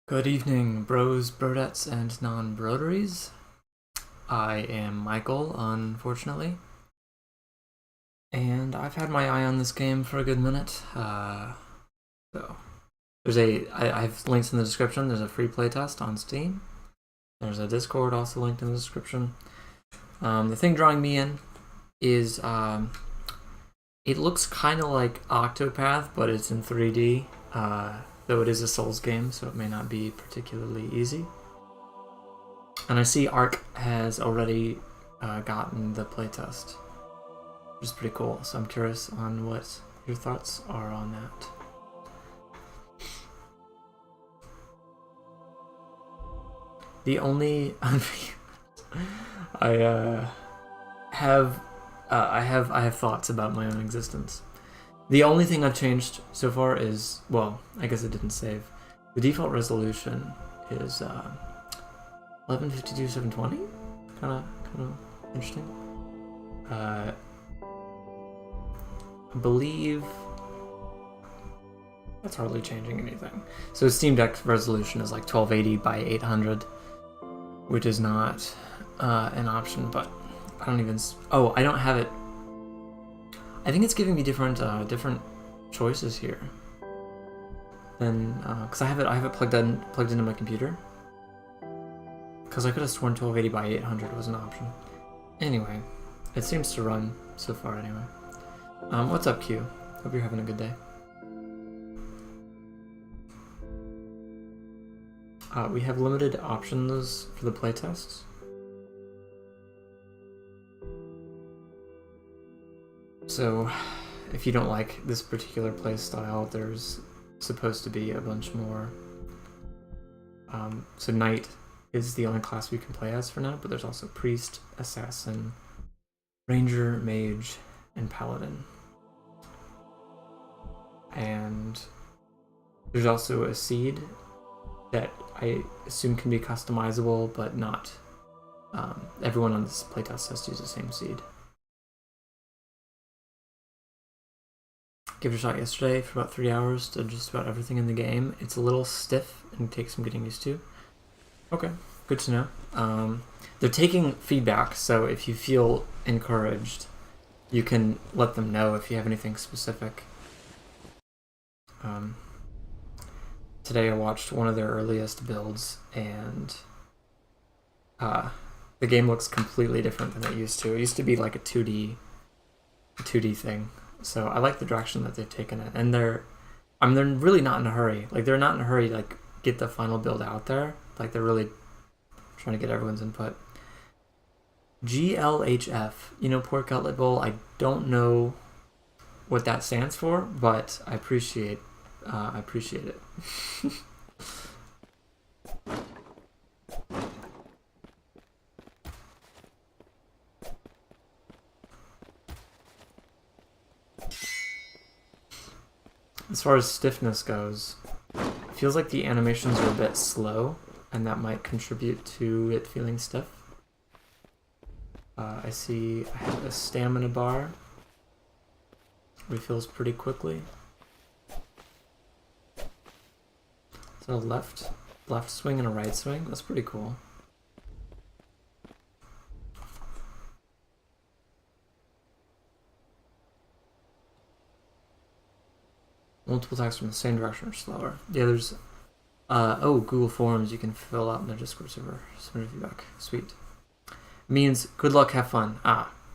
Good evening, bros, brodettes, and non-broderies. I am Michael, unfortunately, and I've had my eye on this game for a good minute. So I have links in the description. There's a free playtest on Steam. There's a Discord also linked in the description. The thing drawing me in is it looks kind of like Octopath, but it's in 3D. Though it is a Souls game, so it may not be particularly easy. And I see Ark has already gotten the playtest, which is pretty cool. So I'm curious on what your thoughts are on that. The only I have thoughts about my own existence. The only thing I've changed so far is, well, I guess it didn't save. The default resolution is 1152/720. Kind of interesting. I believe that's hardly changing anything. So Steam Deck resolution is like 1280 by 800, which is not an option. But I don't even. Oh, I don't have it. I think it's giving me different choices here. Then, because I have it plugged into my computer. Because I could have sworn 1280 by 800 was an option. Anyway, it seems to run so far anyway. What's up, Q? Hope you're having a good day. We have limited options for the playtests. So, if you don't like this particular playstyle, there's supposed to be a bunch more. So Knight is the only class we can play as for now, but there's also Priest, Assassin, Ranger, Mage, and Paladin. And there's also a seed that I assume can be customizable, but not. Everyone on this playtest has to use the same seed. Give it a shot yesterday for about 3 hours to just about everything in the game. It's a little stiff and takes some getting used to. Okay, good to know. They're taking feedback, so if you feel encouraged, you can let them know if you have anything specific. Today I watched one of their earliest builds, and the game looks completely different than it used to. It used to be like a 2D thing. So I like the direction that they've taken it, and they're really not in a hurry. Like they're not in a hurry to like get the final build out there. Like they're really trying to get everyone's input. GLHF, Pork Cutlet Bowl. I don't know what that stands for, but I appreciate it. As far as stiffness goes, it feels like the animations are a bit slow, and that might contribute to it feeling stiff. I see I have a stamina bar. Refills pretty quickly. So left swing and a right swing. That's pretty cool. Multiple attacks from the same direction are slower. Yeah, there's Google Forms you can fill out in their Discord server. Submit feedback. Sweet. Means good luck, have fun.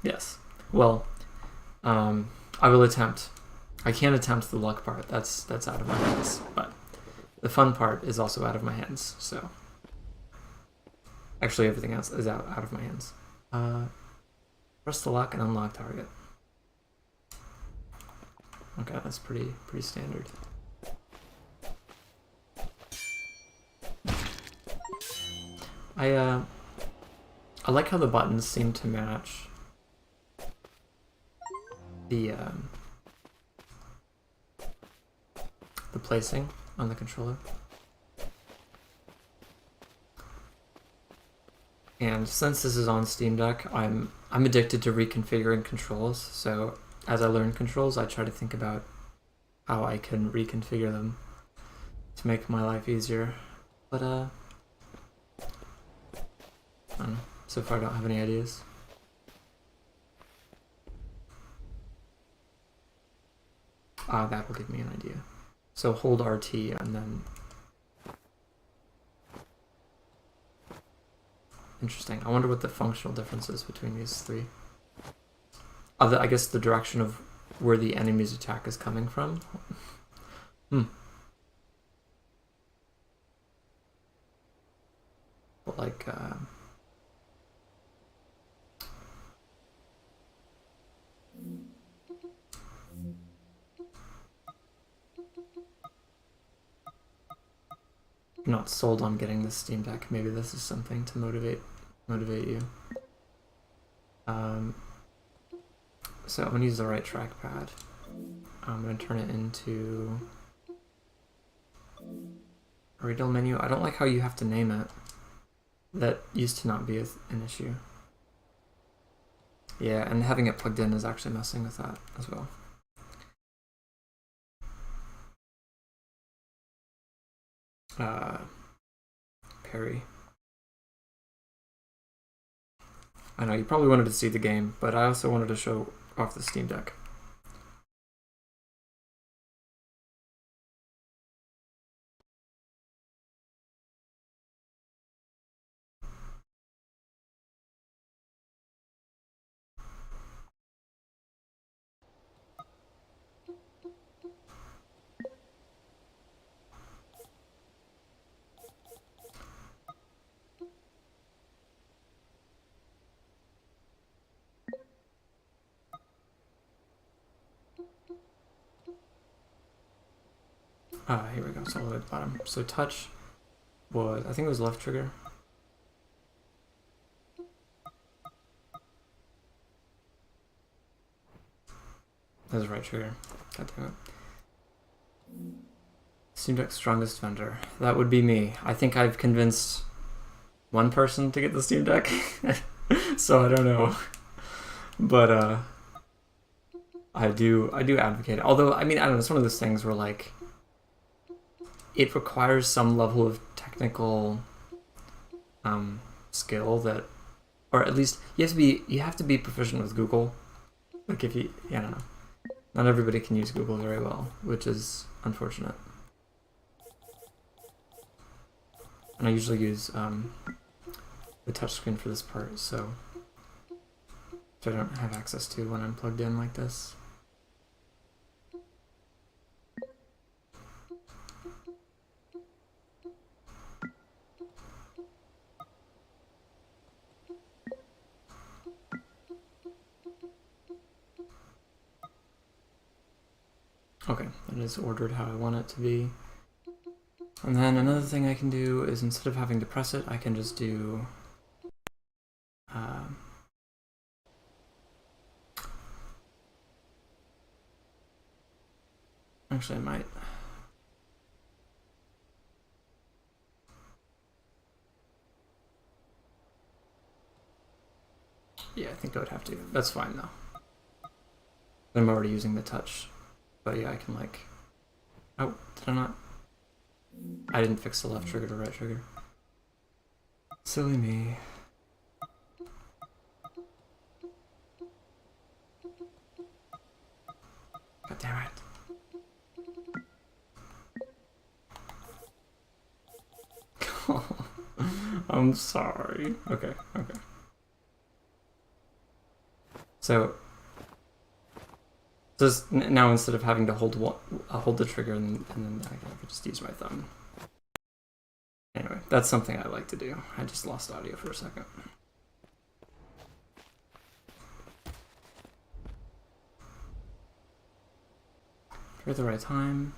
Yes. Well, I will attempt. I can't attempt the luck part. That's out of my hands. But the fun part is also out of my hands. So actually, everything else is out of my hands. Press the lock and unlock target. Okay, that's pretty standard. I like how the buttons seem to match the placing on the controller. And since this is on Steam Deck, I'm addicted to reconfiguring controls, so as I learn controls, I try to think about how I can reconfigure them to make my life easier. But I don't know. So far I don't have any ideas. That will give me an idea. So hold RT and then... Interesting. I wonder what the functional difference is between these three. I guess the direction of where the enemy's attack is coming from. But like... not sold on getting the Steam Deck. Maybe this is something to motivate you. So I'm gonna use the right trackpad. I'm gonna turn it into a radial menu. I don't like how you have to name it. That used to not be an issue. Yeah, and having it plugged in is actually messing with that as well. Perry. I know you probably wanted to see the game, but I also wanted to show off the Steam Deck. Here we go, it's all the way at the bottom. So touch was, I think it was left trigger. That was right trigger. God damn it. Steam Deck's strongest vendor. That would be me. I think I've convinced one person to get the Steam Deck. So I don't know. But I do advocate it. Although, I mean, I don't know, it's one of those things where like it requires some level of technical skill that, or at least you have to be proficient with Google. Like if you, I don't know, not everybody can use Google very well, which is unfortunate. And I usually use the touchscreen for this part, so which I don't have access to when I'm plugged in like this. Okay, that is ordered how I want it to be. And then another thing I can do is instead of having to press it, I can just do actually I might I think I would have to. That's fine though. I'm already using the touch. But yeah, I can like... Oh, did I not? I didn't fix the left trigger to right trigger. Silly me. God damn it. I'm sorry. Okay. So just now, instead of having to hold the trigger and then I could just use my thumb. Anyway, that's something I like to do. I just lost audio for a second. At the right time.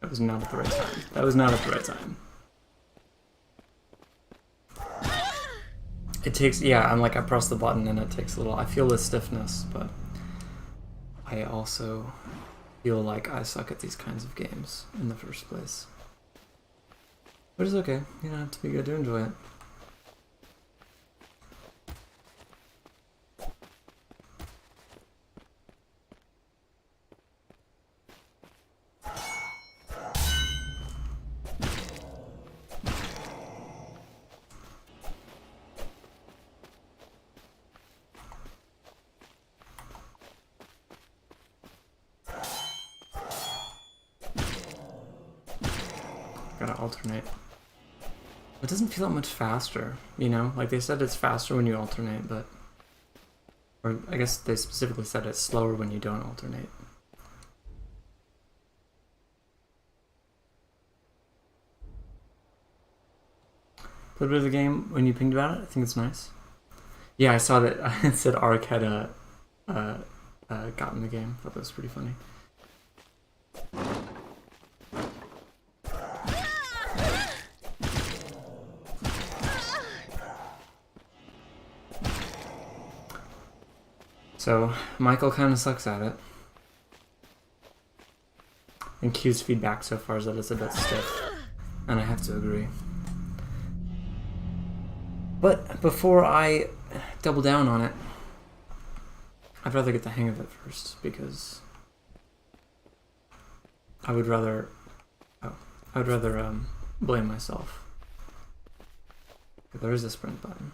That was not at the right time. That was not at the right time. It takes, yeah, I'm like, I press the button and it takes a little, I feel the stiffness, but I also feel like I suck at these kinds of games in the first place. But it's okay. You don't have to be good to enjoy it. Gotta alternate. It doesn't feel that much faster, you know? Like they said it's faster when you alternate, but... Or I guess they specifically said it's slower when you don't alternate. Played a bit of the game when you pinged about it. I think it's nice. Yeah, I saw that it said Ark had gotten the game. I thought that was pretty funny. So, Michael kind of sucks at it. And Q's feedback so far is that it's a bit stiff. And I have to agree. But before I double down on it, I'd rather get the hang of it first, because I would rather blame myself. But there is a sprint button.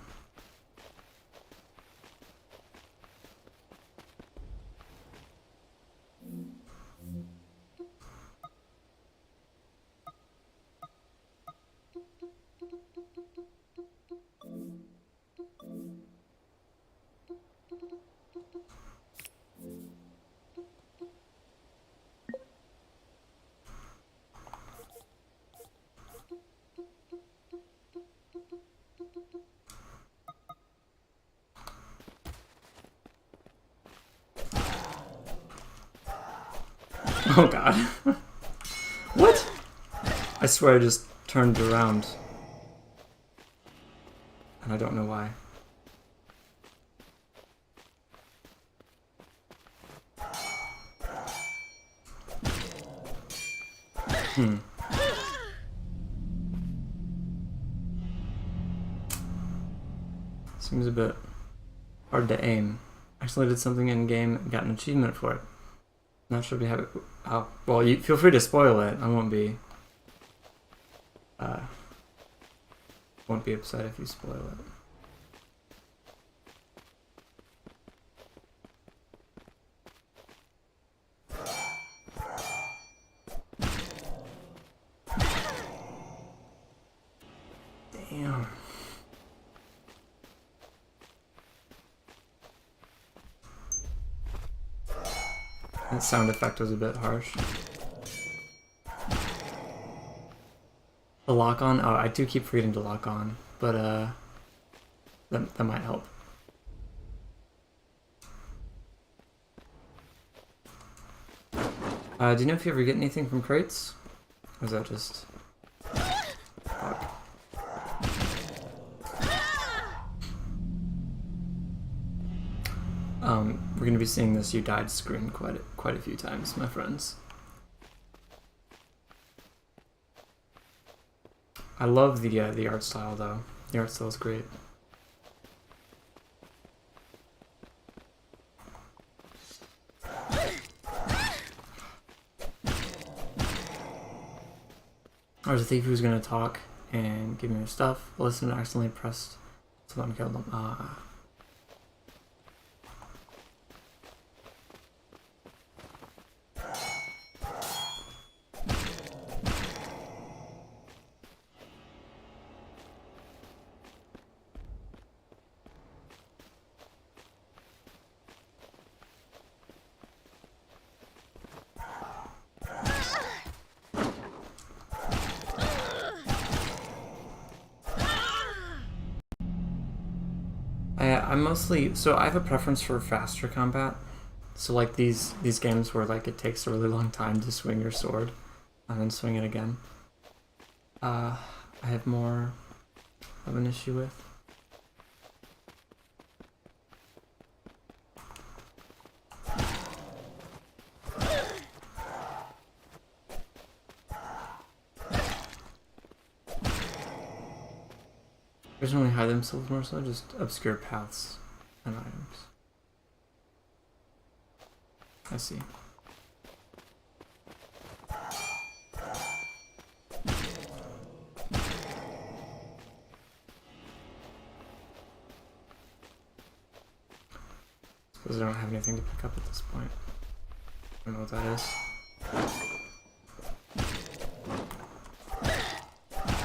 Oh god. What? I swear I just turned around. And I don't know why. Seems a bit hard to aim. Actually did something in game and got an achievement for it. Not sure if we have it. Oh, well, you feel free to spoil it. I won't be upset if you spoil it. Damn. That sound effect was a bit harsh. The lock on? Oh, I do keep forgetting to lock on, but that might help. Do you know if you ever get anything from crates? Or is that just... Fuck. We're gonna be seeing this "you died" screen quite a few times, my friends. I love the art style though. The art style is great. There's a thief who's gonna talk and give me your stuff. Listen, accidentally pressed someone killed them. I'm mostly, so I have a preference for faster combat. So like these games where like it takes a really long time to swing your sword and then swing it again. I have more of an issue with. Doesn't really hide themselves more so, just obscure paths and items. I see. Suppose I don't have anything to pick up at this point. I don't know what that is.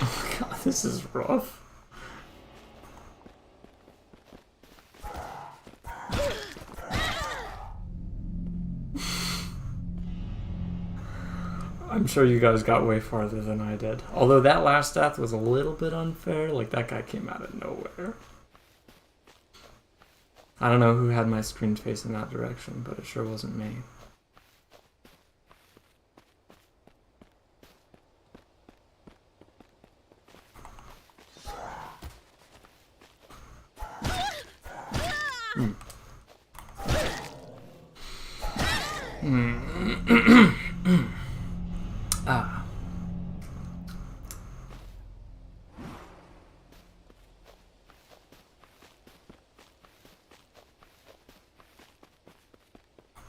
Oh god, this is rough. I'm sure you guys got way farther than I did. Although that last death was a little bit unfair. Like, that guy came out of nowhere. I don't know who had my screen facing that direction, but it sure wasn't me. Ah.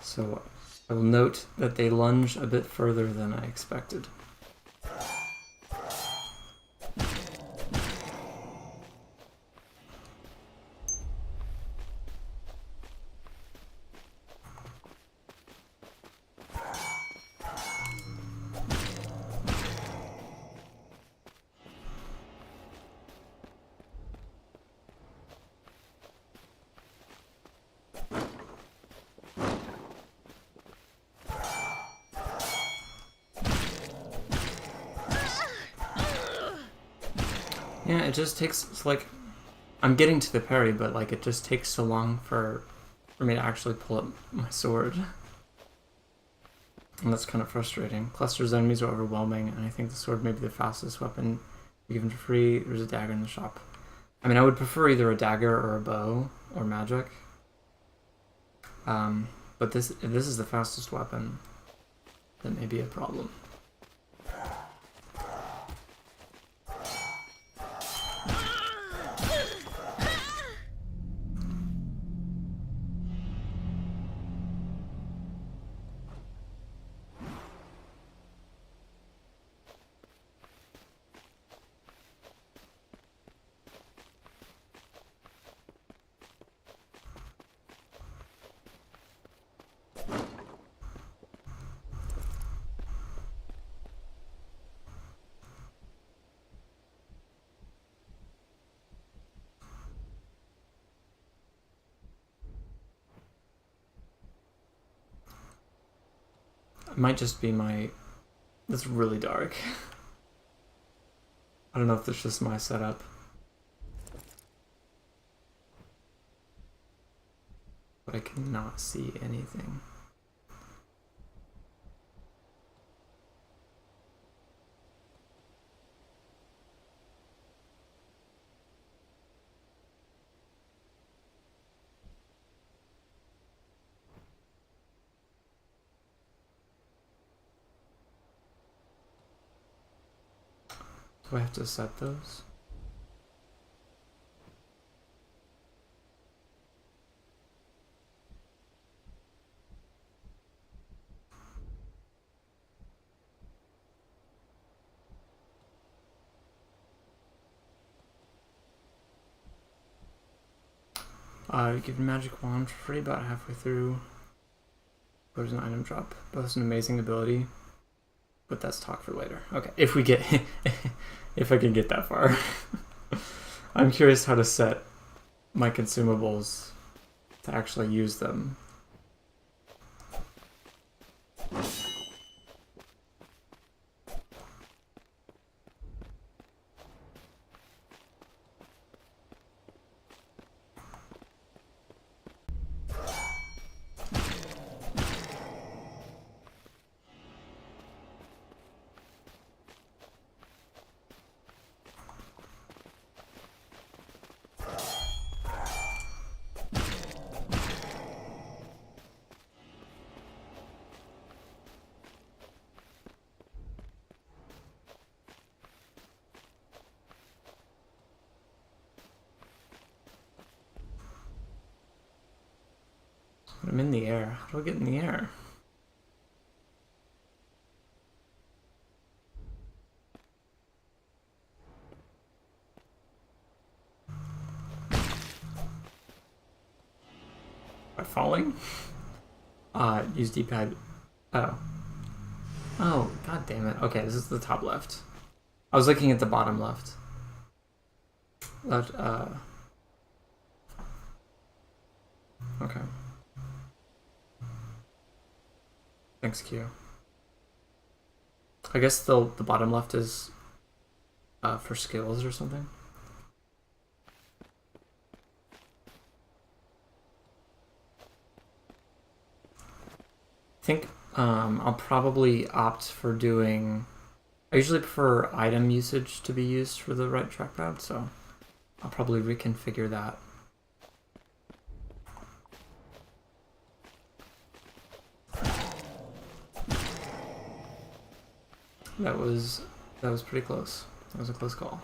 So I will note that they lunge a bit further than I expected. Yeah, it just takes, it's like, I'm getting to the parry, but like it just takes so long for me to actually pull up my sword. And that's kind of frustrating. Clusters of enemies are overwhelming, and I think the sword may be the fastest weapon given for free. There's a dagger in the shop. I mean, I would prefer either a dagger or a bow or magic. But if this is the fastest weapon, that may be a problem. It might just be my... That's really dark. I don't know if that's just my setup. But I cannot see anything. Do I have to set those? Give magic wand for free about halfway through. There's an item drop. Both an amazing ability. But that's talk for later. Okay, if we get... if I can get that far. I'm curious how to set my consumables to actually use them. But I'm in the air. How do I get in the air? By falling? Use D-pad. Oh. Oh, god damn it. Okay, this is the top left. I was looking at the bottom left. Left, okay. Thanks, Q. I guess the bottom left is for skills or something. I think I'll probably opt for doing... I usually prefer item usage to be used for the right trackpad, so I'll probably reconfigure that. That was pretty close. That was a close call.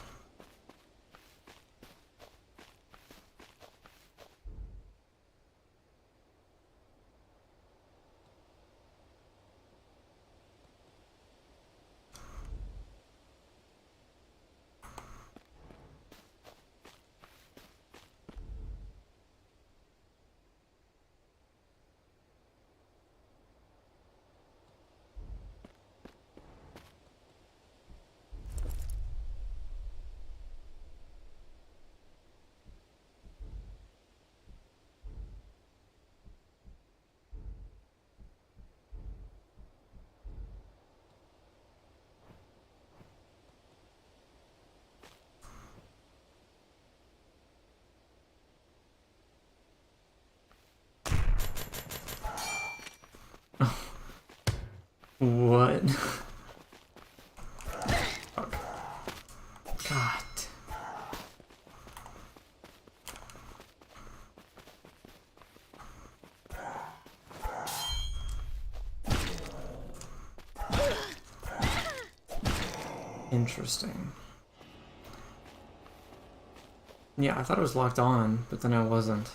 What? Fuck. God. Interesting. Yeah, I thought it was locked on, but then I wasn't.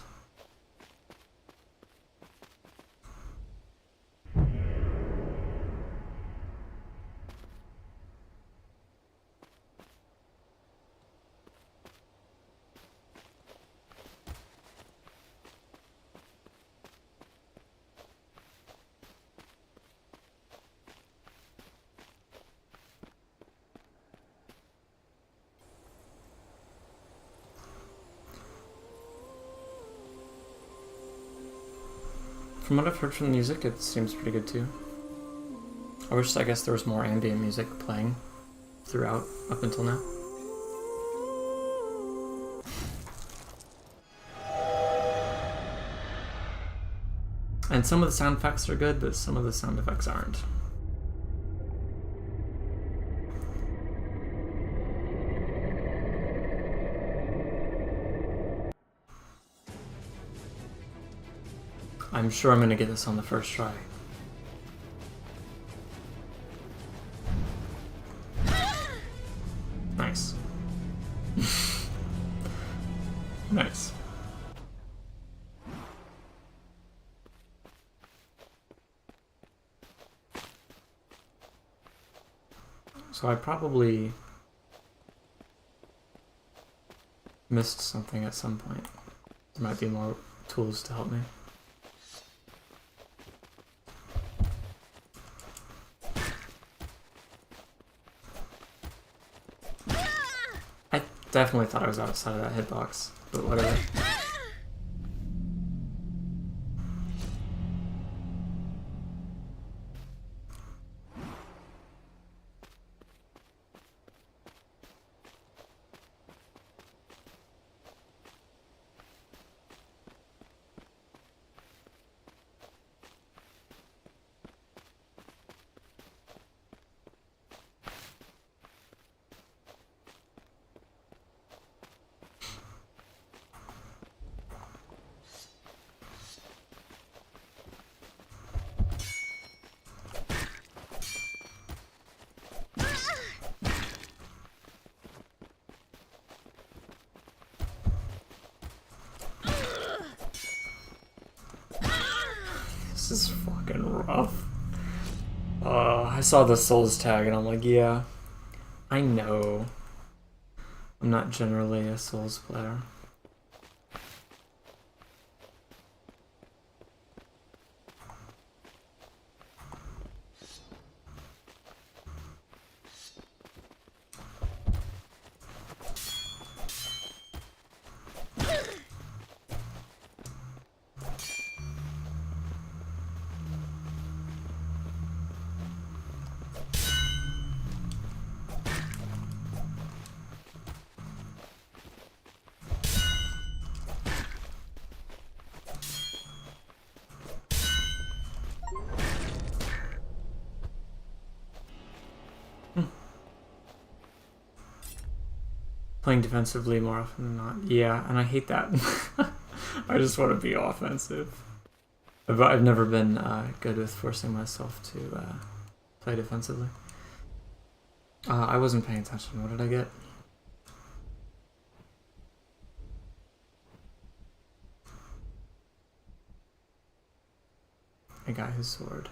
From what I've heard from the music, it seems pretty good too. I guess there was more ambient music playing throughout up until now. And some of the sound effects are good, but some of the sound effects aren't. I'm sure I'm gonna get this on the first try. Nice. Nice. So I probably missed something at some point. There might be more tools to help me. I definitely thought I was outside of that hitbox, but whatever. This is fucking rough. I saw the Souls tag and I'm like, yeah, I know. I'm not generally a Souls player. Playing defensively more often than not. Yeah, and I hate that. I just want to be offensive. I've never been good with forcing myself to play defensively. I wasn't paying attention. What did I get? I got his sword.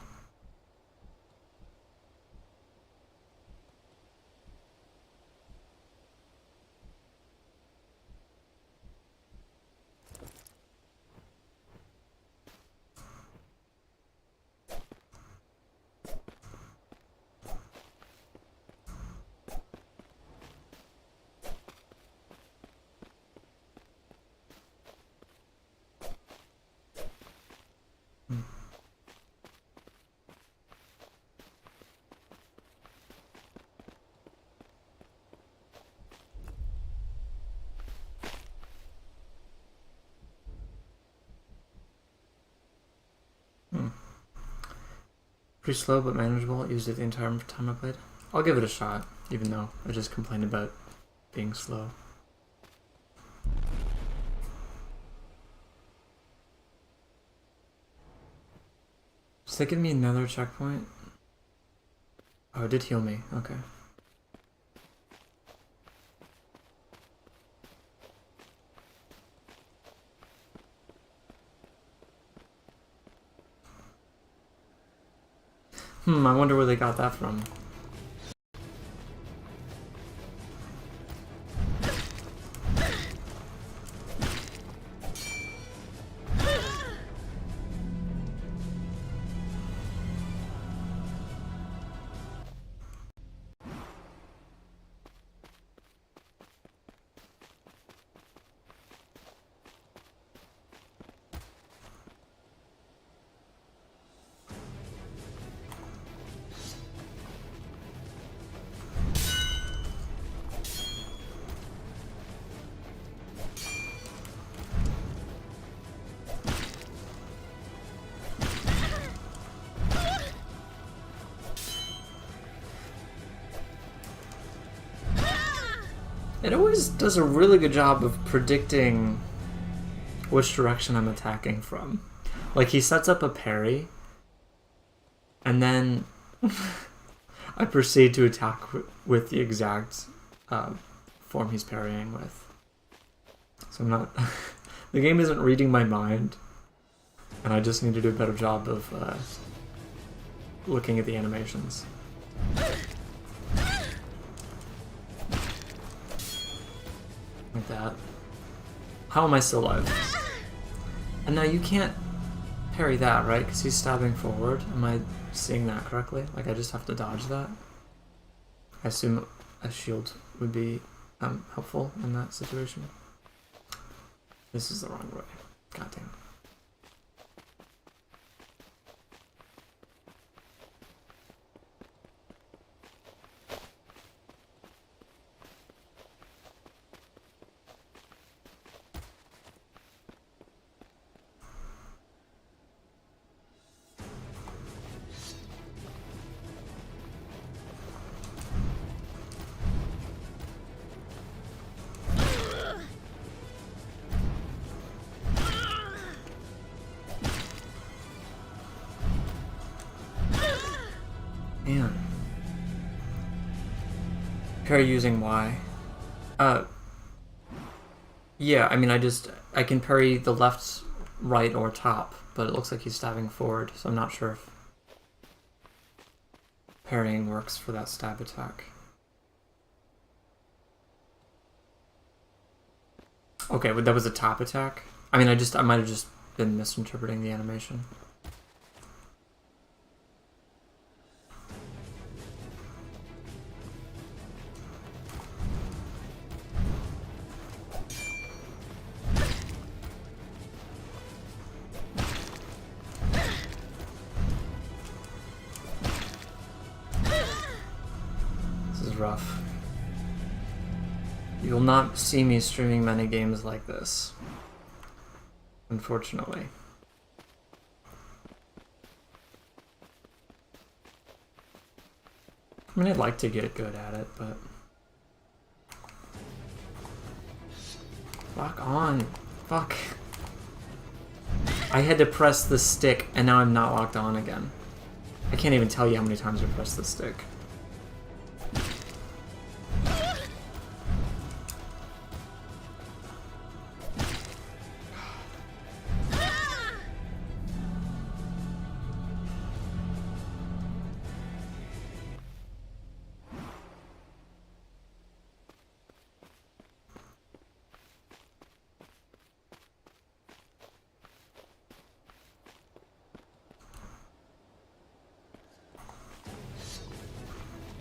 Pretty slow but manageable. Used it the entire time I played. I'll give it a shot, even though I just complained about being slow. Does that give me another checkpoint? Oh, it did heal me. Okay. I wonder where they got that from. It always does a really good job of predicting which direction I'm attacking from. Like, he sets up a parry, and then I proceed to attack with the exact form he's parrying with. So I'm not... the game isn't reading my mind, and I just need to do a better job of looking at the animations. Like that. How am I still alive? And now you can't parry that, right? Because he's stabbing forward. Am I seeing that correctly? Like, I just have to dodge that? I assume a shield would be helpful in that situation. This is the wrong way. God damn. Man. Parry using Y. Yeah, I mean, I can parry the left, right, or top but it looks like he's stabbing forward, so I'm not sure if parrying works for that stab attack. Okay, that was a top attack? I mean, I might have just been misinterpreting the animation. Rough. You will not see me streaming many games like this, unfortunately. I mean, I'd like to get good at it, but... Lock on. Fuck. I had to press the stick, and now I'm not locked on again. I can't even tell you how many times I pressed the stick.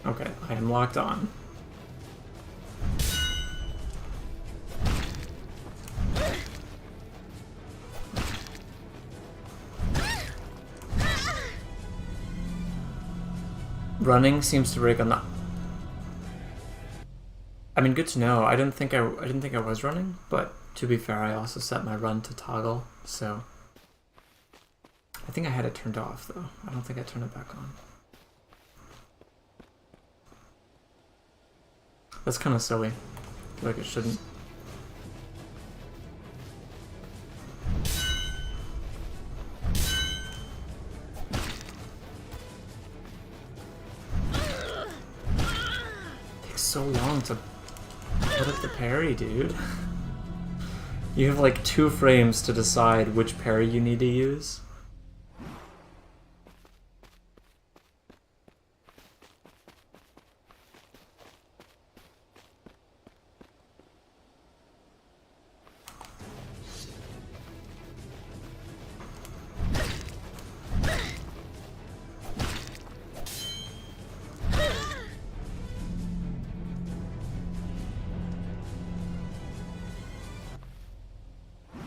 Okay, I am locked on. Running seems to break on the... I mean, good to know. I didn't think I was running, but to be fair, I also set my run to toggle, so I think I had it turned off though. I don't think I turned it back on. That's kind of silly. I feel like it shouldn't. Takes so long to put up the parry, dude. You have like 2 frames to decide which parry you need to use.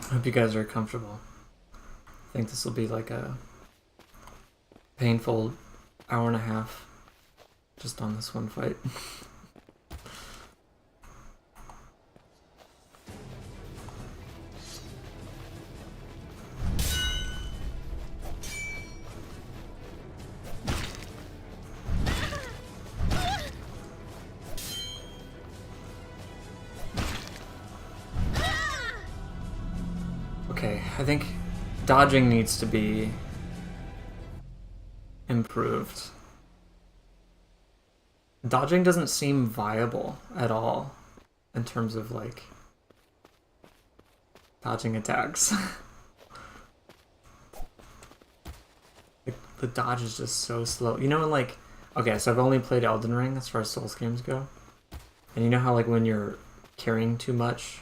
I hope you guys are comfortable. I think this will be like a painful hour and a half just on this one fight. Okay, I think dodging needs to be improved. Dodging doesn't seem viable at all in terms of like dodging attacks. The dodge is just so slow. You know, like, okay, so I've only played Elden Ring as far as Souls games go. And you know how like when you're carrying too much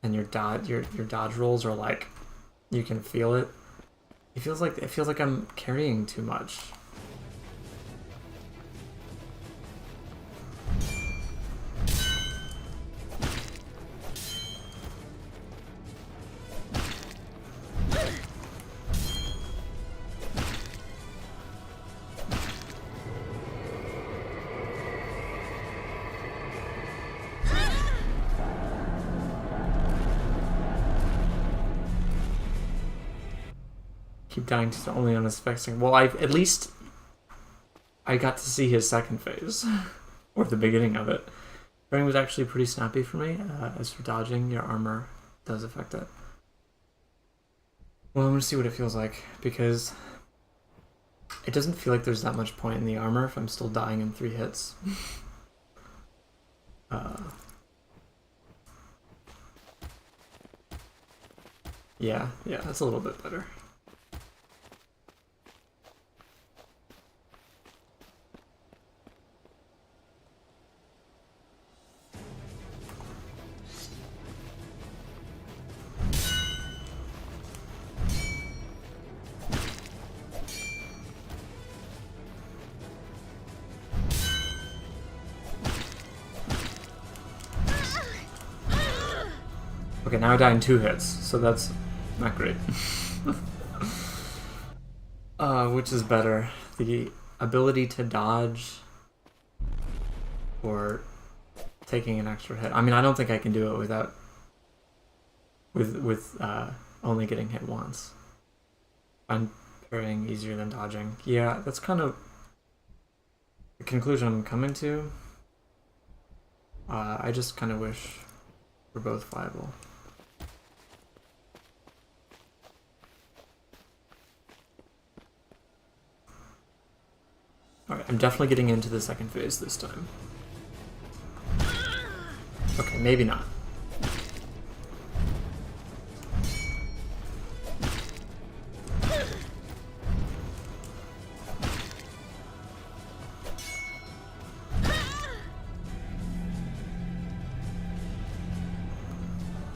and your dodge rolls are like, you can feel it. It feels like I'm carrying too much. Keep dying to only on his spectating. Well, at least I got to see his second phase, or the beginning of it. Running was actually pretty snappy for me. As for dodging, your armor does affect it. Well, I'm gonna see what it feels like, because it doesn't feel like there's that much point in the armor if I'm still dying in 3 hits. Yeah, that's a little bit better. Okay, now I die in 2 hits, so that's not great. Which is better? The ability to dodge or taking an extra hit? I mean, I don't think I can do it without with only getting hit once. I'm parrying easier than dodging. Yeah, that's kind of the conclusion I'm coming to. I just kind of wish we're both viable. Alright, I'm definitely getting into the second phase this time. Okay, maybe not.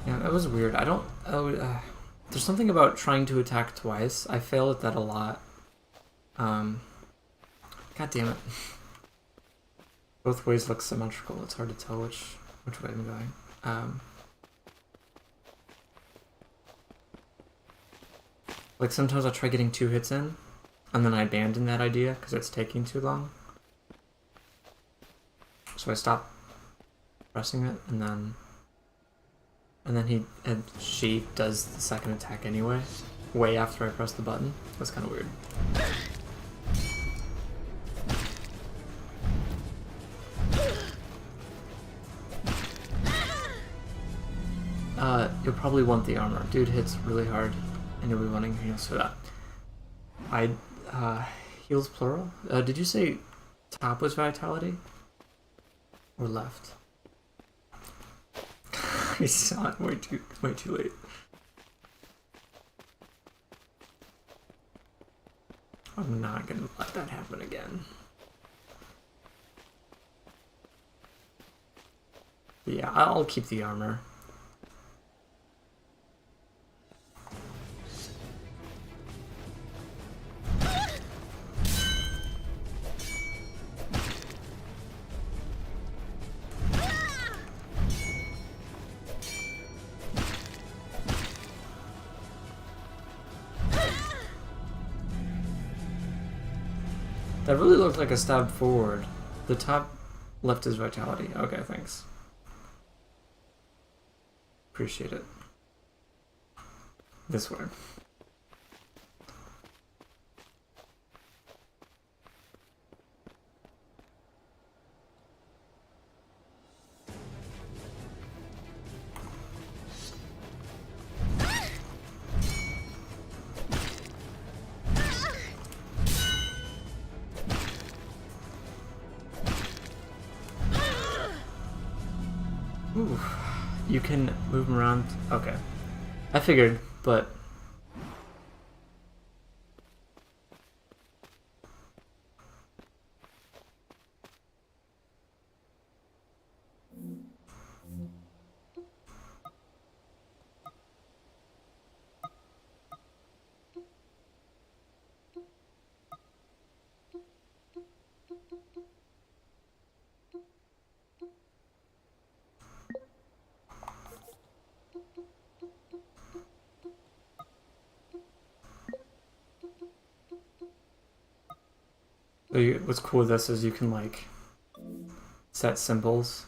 Yeah, that was weird. I don't... there's something about trying to attack twice. I fail at that a lot. God damn it. Both ways look symmetrical. It's hard to tell which way I'm going. Like sometimes I'll try getting 2 hits in, and then I abandon that idea because it's taking too long. So I stop pressing it, and then she does the second attack anyway, way after I press the button. That's kind of weird. You'll probably want the armor. Dude hits really hard, and you'll be wanting heals for that. Heals plural? Did you say top was vitality? Or left? I saw it way too late. I'm not gonna let that happen again. But yeah, I'll keep the armor. That really looked like a stab forward. The top left is vitality. Okay, thanks. Appreciate it. This way. Ooh, you can move them around. Okay. I figured, but... what's cool with this is you can like set symbols.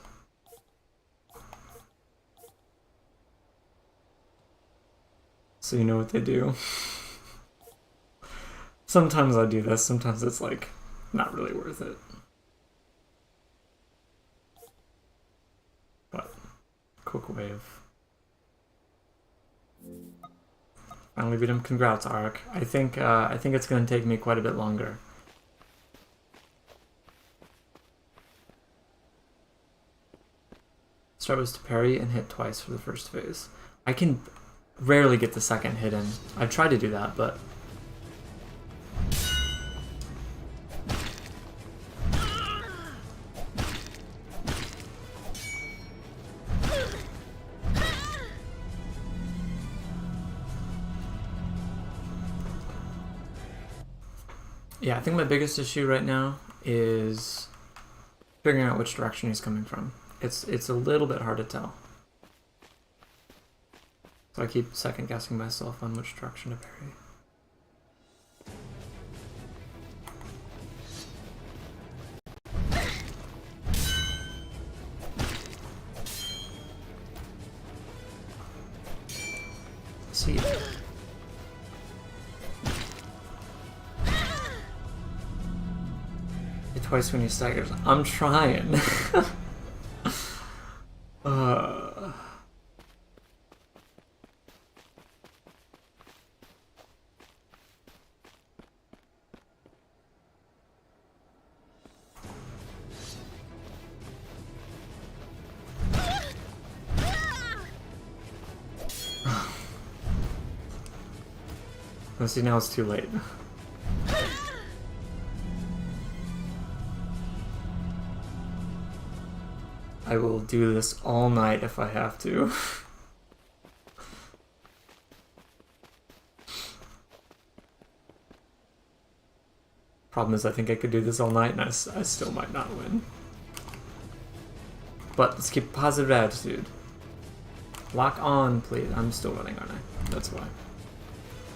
So you know what they do. Sometimes I do this, sometimes it's like not really worth it. But quick wave. Finally beat him. Congrats, Ark. I think it's gonna take me quite a bit longer. Start was to parry and hit twice for the first phase. I can rarely get the second hit in. I've tried to do that, but... Yeah, I think my biggest issue right now is figuring out which direction he's coming from. It's a little bit hard to tell. So I keep second guessing myself on which direction to parry. See. Hit twice when he staggers. I'm trying. Let's see, now it's too late. I will do this all night if I have to. Problem is, I think I could do this all night and I still might not win. But let's keep a positive attitude. Lock on, please. I'm still winning, aren't I? That's why.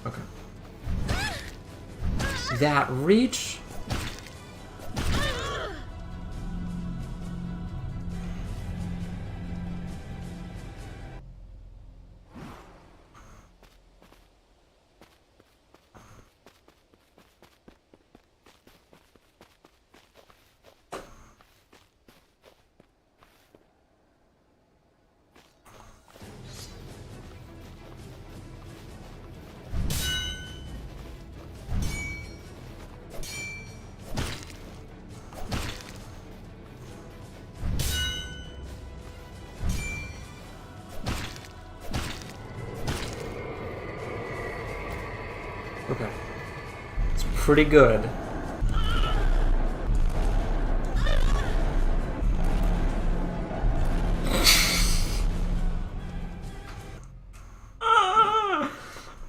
Okay. That reach? Okay. It's pretty good.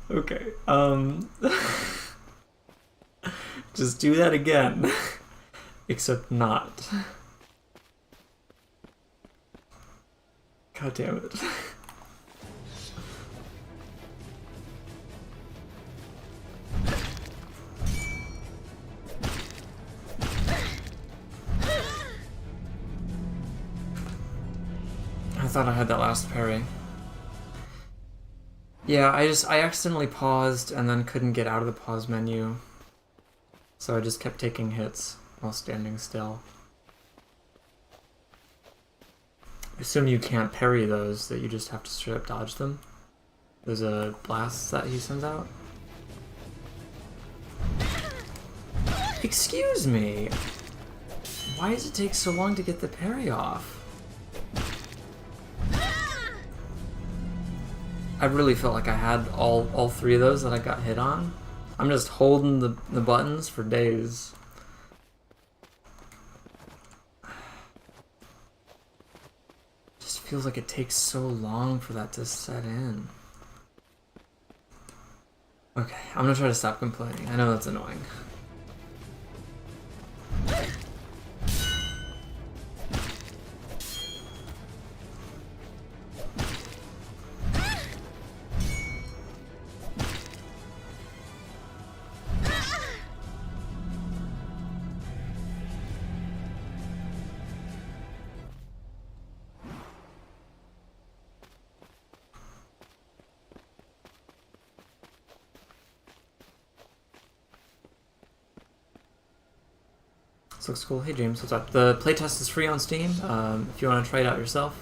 Okay. Just do that again. Except not. God damn it. I thought I had that last parry. Yeah, I accidentally paused and then couldn't get out of the pause menu. So I just kept taking hits while standing still. I assume you can't parry those, that you just have to straight up dodge them. There's a blast that he sends out. Excuse me! Why does it take so long to get the parry off? I really felt like I had all three of those that I got hit on. I'm just holding the buttons for days. Just feels like it takes so long for that to set in. Okay, I'm gonna try to stop complaining. I know that's annoying. This looks cool. Hey James, what's up? The playtest is free on Steam. If you want to try it out yourself.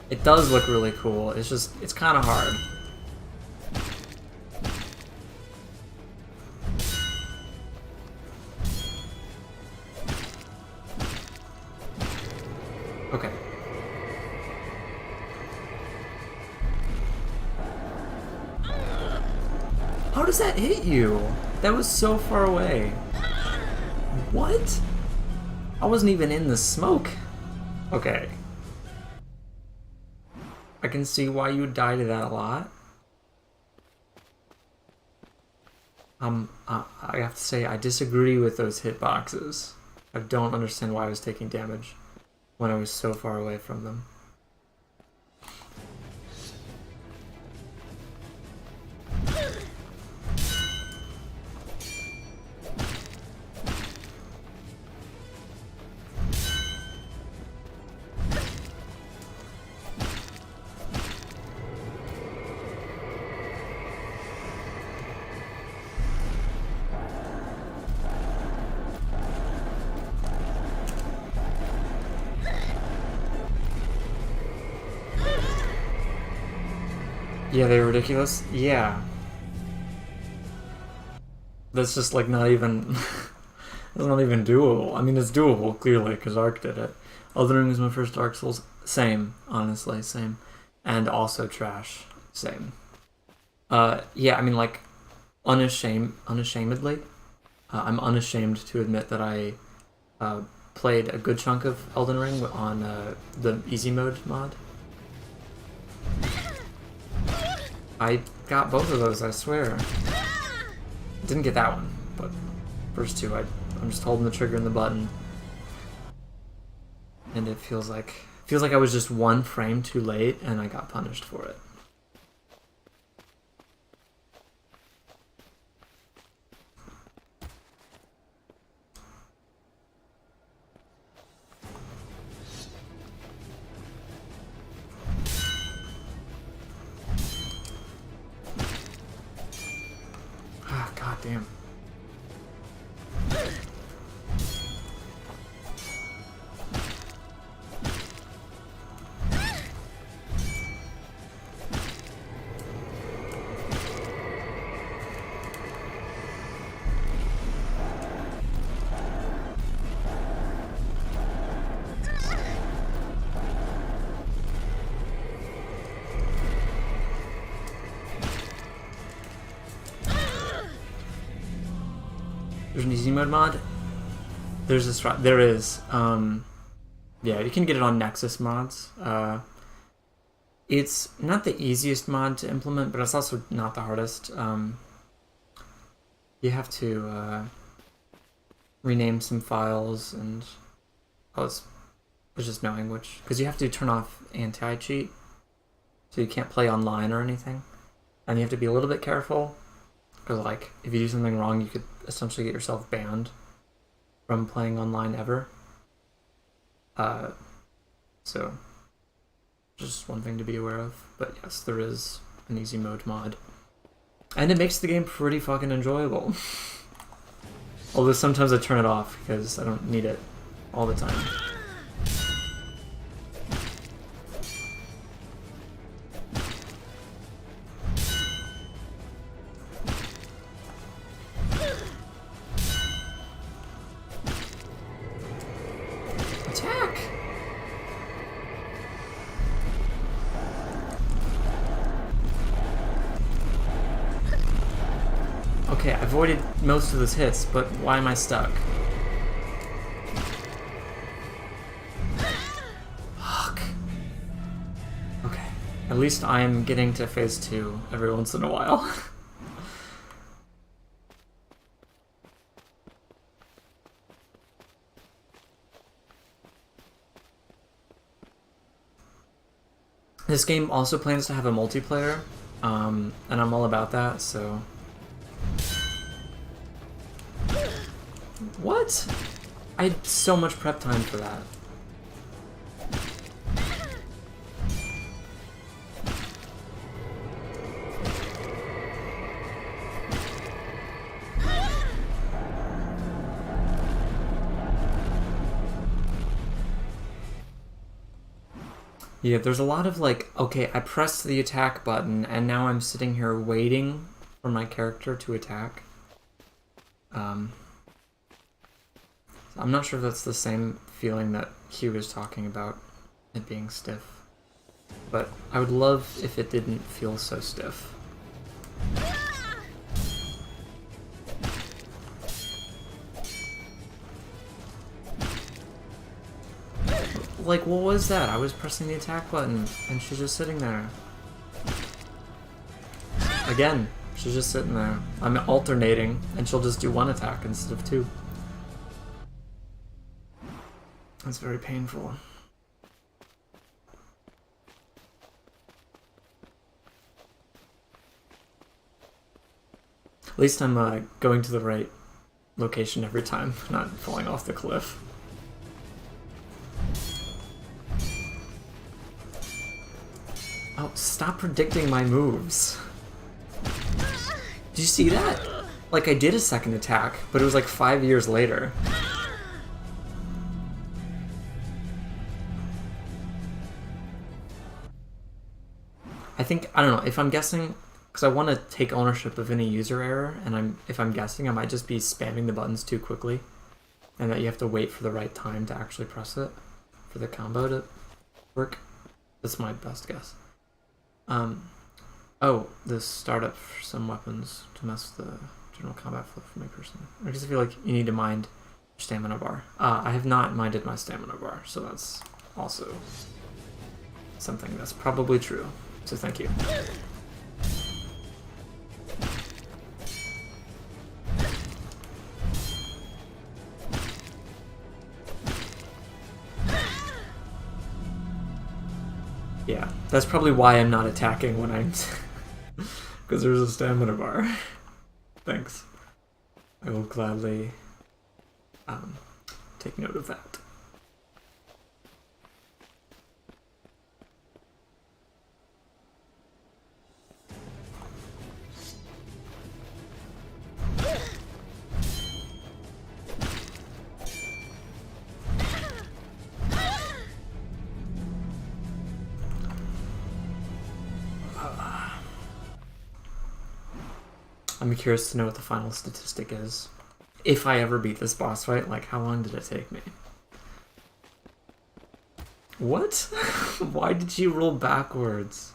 It does look really cool. It's just, it's kind of hard. Okay. How does that hit you? That was so far away. What? I wasn't even in the smoke. Okay. I can see why you would die to that a lot. I have to say I disagree with those hitboxes. I don't understand why I was taking damage when I was so far away from them. Yeah, they're ridiculous. Yeah. That's just like not even... That's not even doable. I mean, it's doable, clearly, because Ark did it. Elden Ring was my first Dark Souls. Same, honestly, same. And also trash. Same. Yeah, I mean, like, unashamedly, I'm unashamed to admit that I played a good chunk of Elden Ring on the easy mode mod. I got both of those, I swear. Didn't get that one, but first two, I'm just holding the trigger and the button. And it feels like I was just one frame too late and I got punished for it. God damn. There's an easy mode mod? There's this, there is. Yeah, you can get it on Nexus mods. It's not the easiest mod to implement, but it's also not the hardest. You have to rename some files and there's just no language because you have to turn off anti-cheat, so you can't play online or anything, and you have to be a little bit careful because, like, if you do something wrong, you could essentially get yourself banned from playing online ever. So just one thing to be aware of. But yes, there is an easy mode mod. And it makes the game pretty fucking enjoyable. Although sometimes I turn it off because I don't need it all the time. Attack! Okay, I avoided most of those hits, but why am I stuck? Fuck. Okay, at least I'm getting to phase 2 every once in a while. This game also plans to have a multiplayer, and I'm all about that, so... What? I had so much prep time for that. Yeah, there's a lot of like, okay, I pressed the attack button and now I'm sitting here waiting for my character to attack. I'm not sure if that's the same feeling that Hugh was talking about, it being stiff. But I would love if it didn't feel so stiff. like, what was that? I was pressing the attack button, and she's just sitting there. Again, she's just sitting there. I'm alternating, and she'll just do one attack instead of two. That's very painful. At least I'm going to the right location every time, not falling off the cliff. Oh, stop predicting my moves. Did you see that? Like, I did a second attack, but it was like 5 years later. I think, I don't know, if I'm guessing, because I want to take ownership of any user error, and if I'm guessing, I might just be spamming the buttons too quickly, and that you have to wait for the right time to actually press it for the combo to work. That's my best guess. Oh, this startup for some weapons to mess with the general combat flow for me personally. I just feel like you need to mind your stamina bar. I have not minded my stamina bar, so that's also something that's probably true. So thank you. Yeah, that's probably why I'm not attacking when I'm... because there's a stamina bar. Thanks. I will gladly take note of that. I'm curious to know what the final statistic is. If I ever beat this boss fight, like, how long did it take me? What? Why did you roll backwards?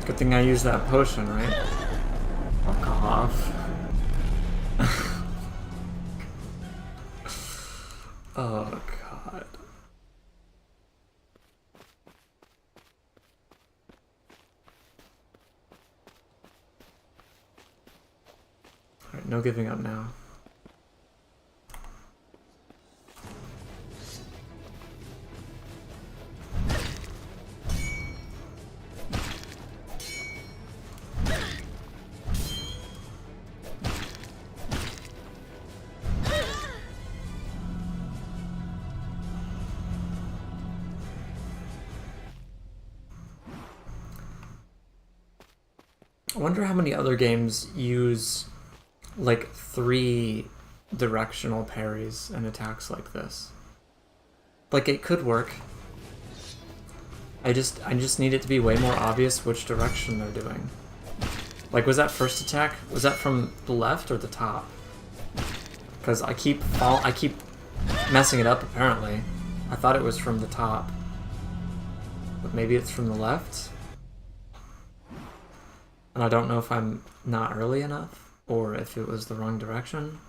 Good thing I used that potion, right? Fuck off. Oh, God. Alright, no giving up now. I wonder how many other games use like 3 directional parries and attacks like this. Like, it could work. I just need it to be way more obvious which direction they're doing. Like, was that first attack? Was that from the left or the top? Because I keep messing it up apparently. I thought it was from the top. But maybe it's from the left? And I don't know if I'm not early enough, or if it was the wrong direction.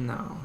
No.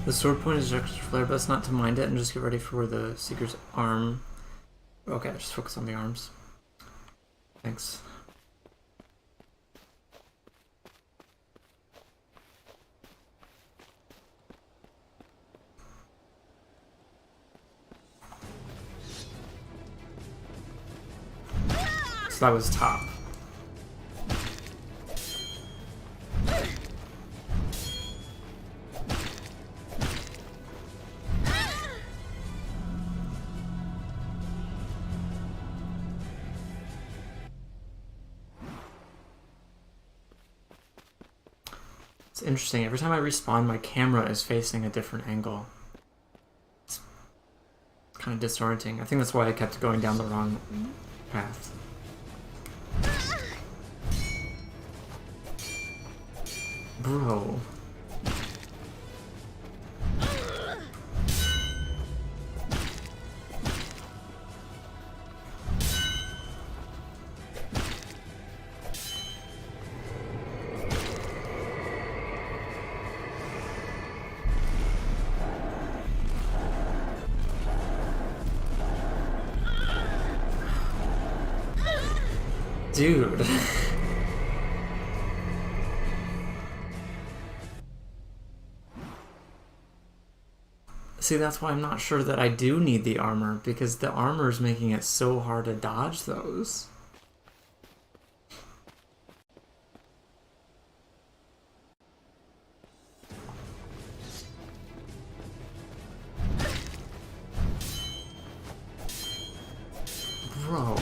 The sword point is extra flare, but it's not to mind it and just get ready for the Seeker's arm. Okay, just focus on the arms. Thanks. So that was top. It's interesting. Every time I respawn, my camera is facing a different angle. It's kind of disorienting. I think that's why I kept going down the wrong path. Bro. Dude. See, that's why I'm not sure that I do need the armor, because the armor is making it so hard to dodge those. Bro.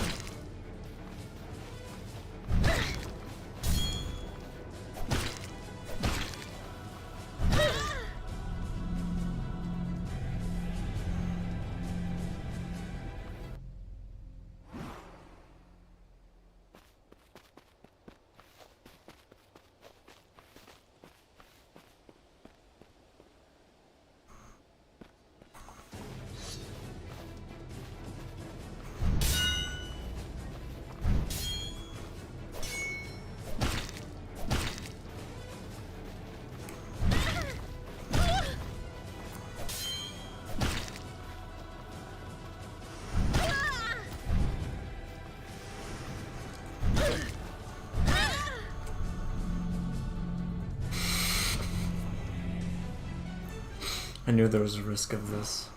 I knew there was a risk of this.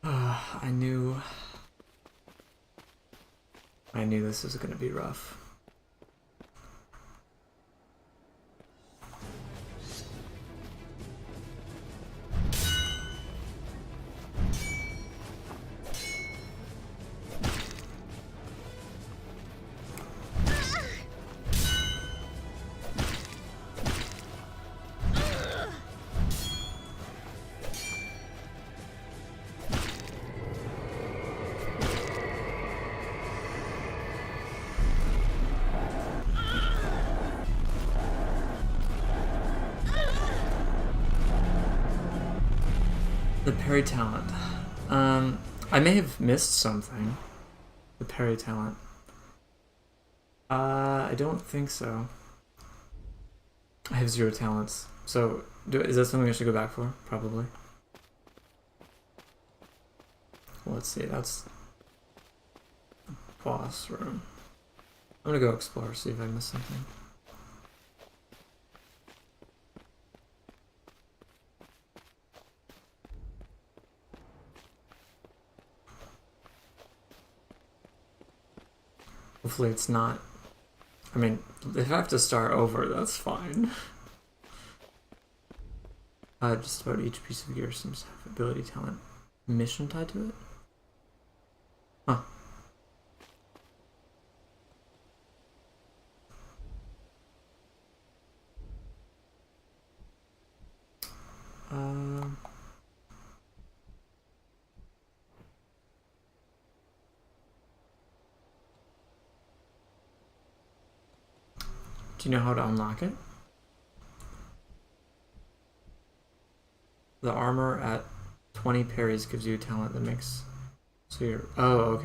I knew this was gonna be rough. The parry talent. I may have missed something. The parry talent. I don't think so. I have 0 talents. So, is that something I should go back for? Probably. Let's see, that's boss room. I'm gonna go explore, see if I missed something. Hopefully it's not... I mean, if I have to start over, that's fine. Just about each piece of gear seems to have ability, talent, mission tied to it. Huh. Do you know how to unlock it? The armor at 20 parries gives you a talent that makes... So you're... Oh,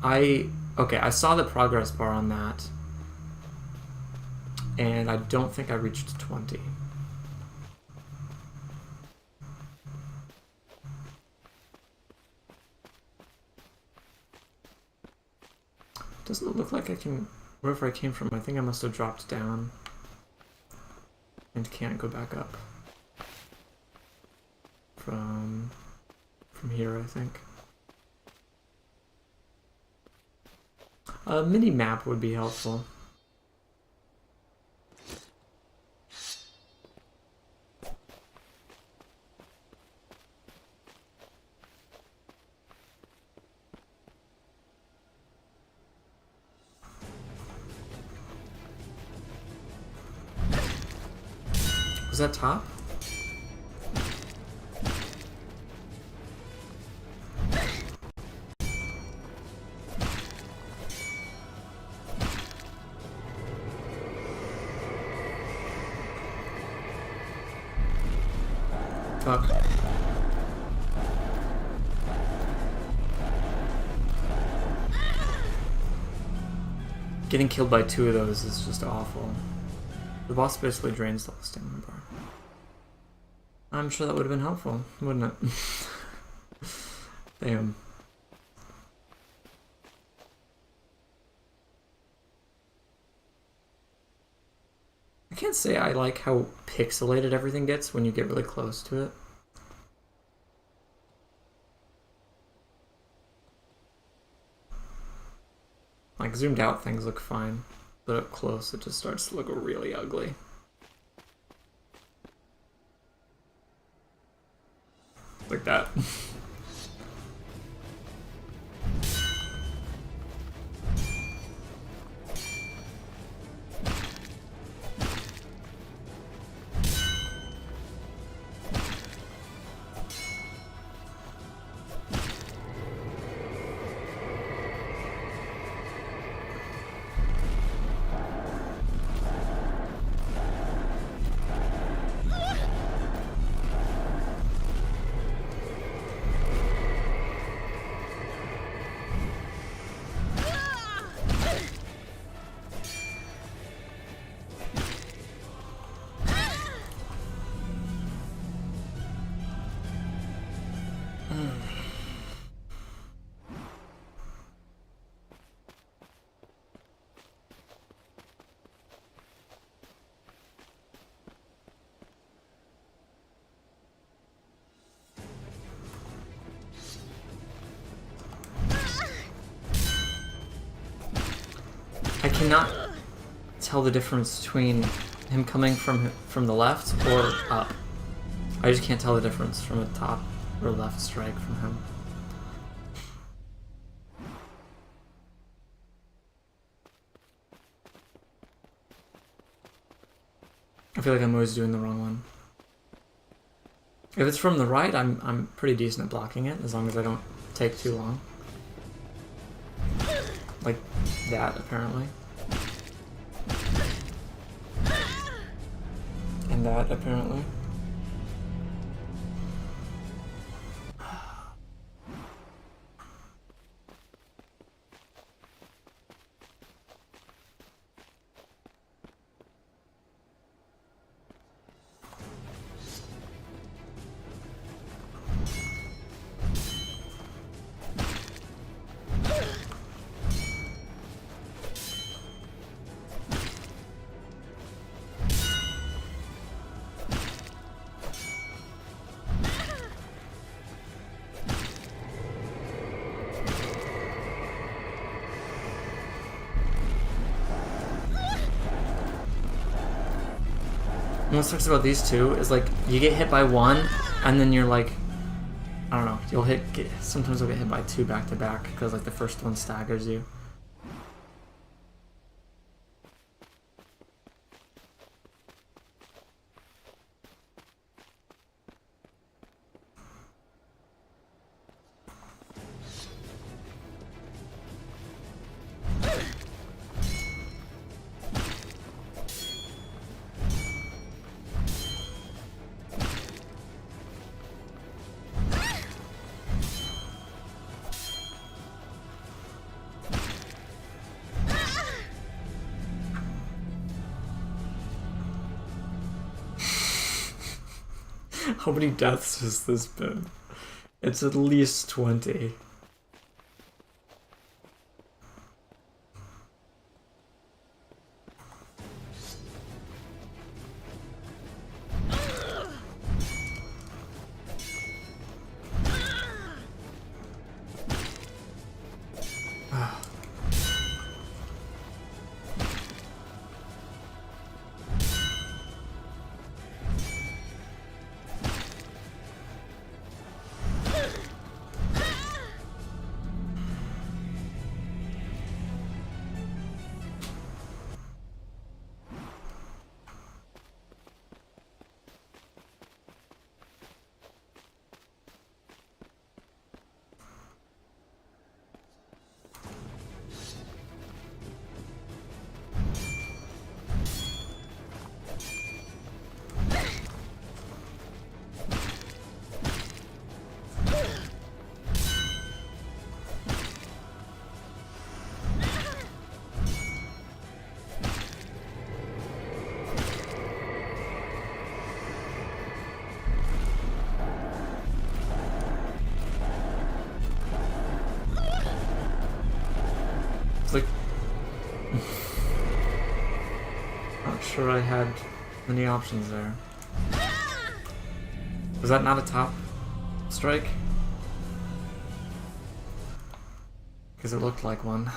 okay. I saw the progress bar on that. And I don't think I reached 20. Doesn't look like I can... Wherever I came from, I think I must have dropped down. And can't go back up. From here, I think. A mini map would be helpful. Was that top? Fuck. Getting killed by 2 of those is just awful. The boss basically drains the whole stamina bar. I'm sure that would have been helpful, wouldn't it? Damn. I can't say I like how pixelated everything gets when you get really close to it. Like, zoomed out things look fine, but up close it just starts to look really ugly. Like that. I cannot tell the difference between him coming from the left or up. I just can't tell the difference from a top or left strike from him. I feel like I'm always doing the wrong one. If it's from the right, I'm pretty decent at blocking it, as long as I don't take too long. Like that, apparently. And that, apparently. And what sucks about these two is like you get hit by one, and then you're like, I don't know, sometimes you'll get hit by two back to back because like the first one staggers you. How many deaths has this been? It's at least 20. It's like... Not sure I had many options there. Was that not a top strike? Because it looked like one.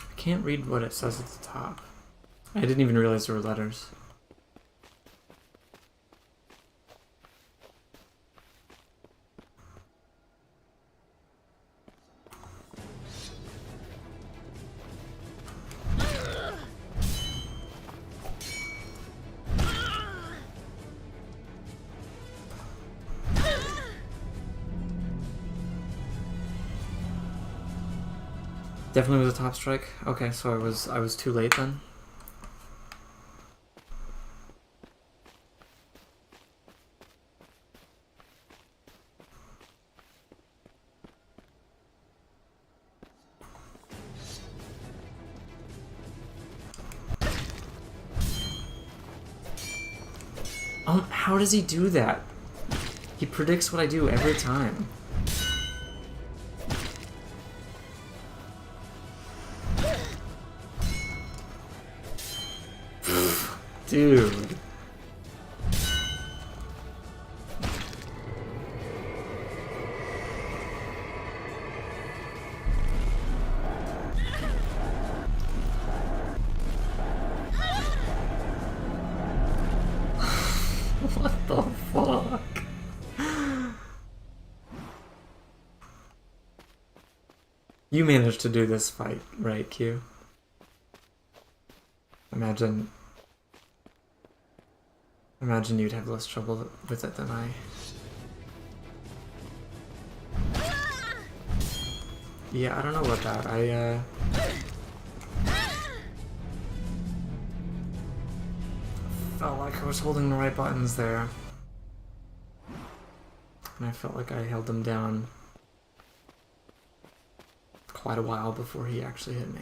I can't read what it says at the top. I didn't even realize there were letters. Definitely was a top strike. Okay, so I was too late then. How does he do that? He predicts what I do every time. Dude. What the fuck? You managed to do this fight, right, Q? Imagine you'd have less trouble with it than I. Yeah, I don't know about that. I felt like I was holding the right buttons there. And I felt like I held them down quite a while before he actually hit me.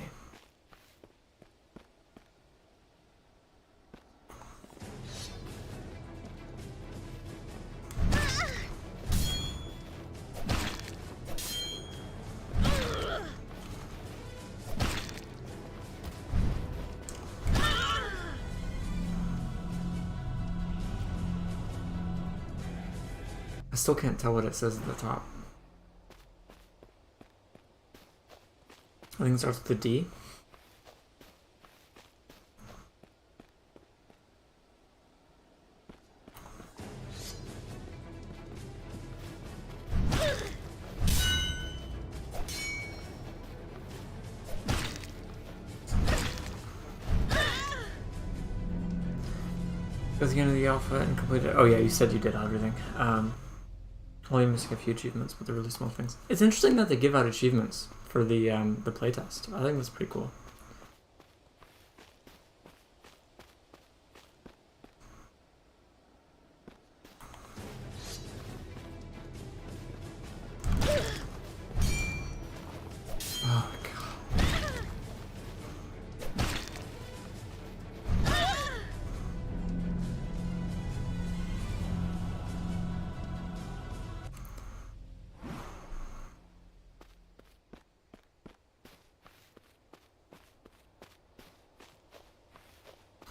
still can't tell what it says at the top. I think it starts with a D. At the end of the alpha and completed. Oh yeah, you said you did everything. Only missing a few achievements, but they're really small things. It's interesting that they give out achievements for the playtest. I think that's pretty cool. Oh my god.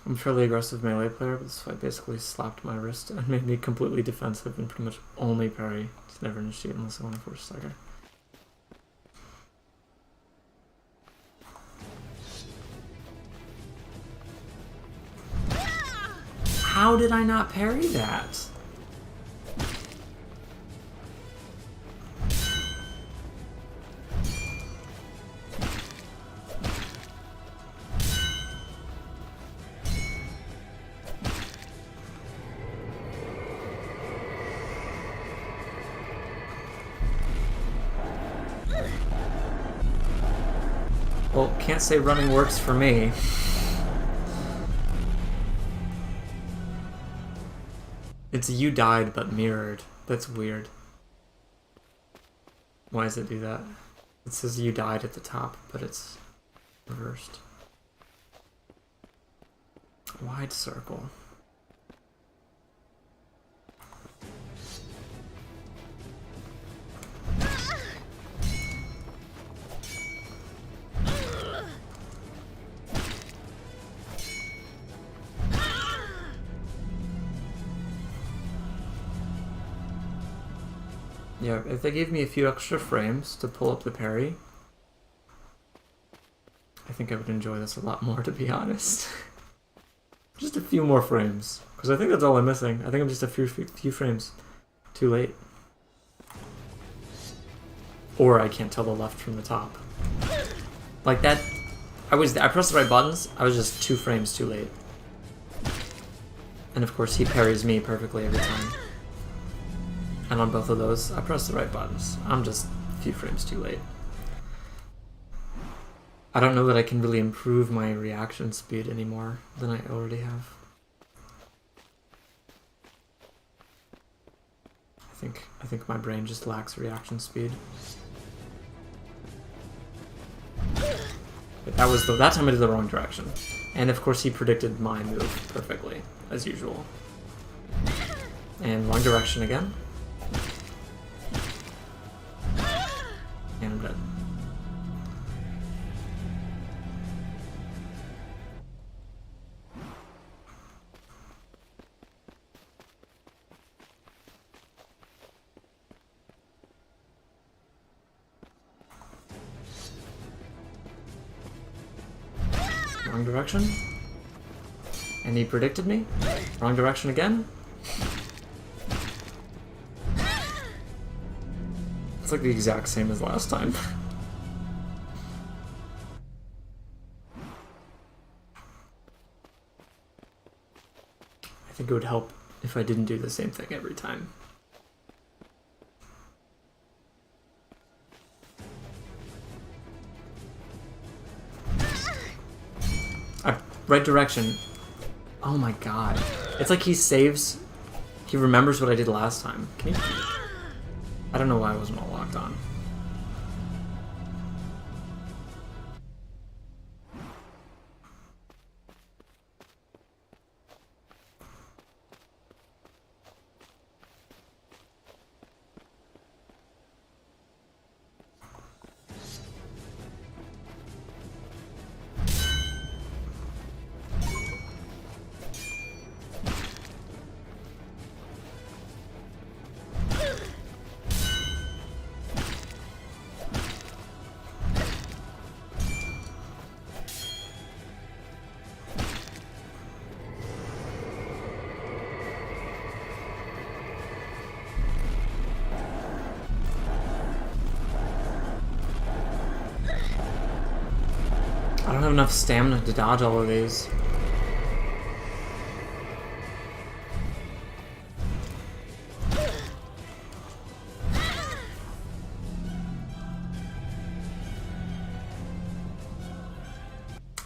I'm a fairly aggressive melee player, but this fight basically slapped my wrist and made me completely defensive and pretty much only parry. It's never initiate unless I want to force striker. How did I not parry that? Well, can't say running works for me. It's you died but mirrored. That's weird. Why does it do that? It says you died at the top, but it's reversed. Wide circle. Yeah, if they gave me a few extra frames to pull up the parry, I think I would enjoy this a lot more, to be honest. Just a few more frames, because I think that's all I'm missing. I think I'm just a few frames too late. Or I can't tell the left from the top. Like that, I pressed the right buttons, I was just 2 frames too late. And of course he parries me perfectly every time. And on both of those, I pressed the right buttons. I'm just a few frames too late. I don't know that I can really improve my reaction speed any more than I already have. I think my brain just lacks reaction speed. But that time I did the wrong direction. And of course he predicted my move perfectly, as usual. And wrong direction again. And I'm dead. Wrong direction. And he predicted me. Wrong direction again. It's like the exact same as last time. I think it would help if I didn't do the same thing every time. Right direction. Oh my god. It's like he remembers what I did last time. Can you... I don't know why I wasn't all locked on. have enough stamina to dodge all of these.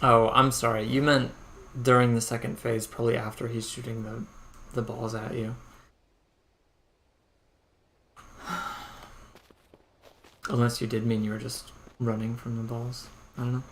Oh, I'm sorry. You meant during the second phase, probably after he's shooting the balls at you. Unless you did mean you were just running from the balls. I don't know.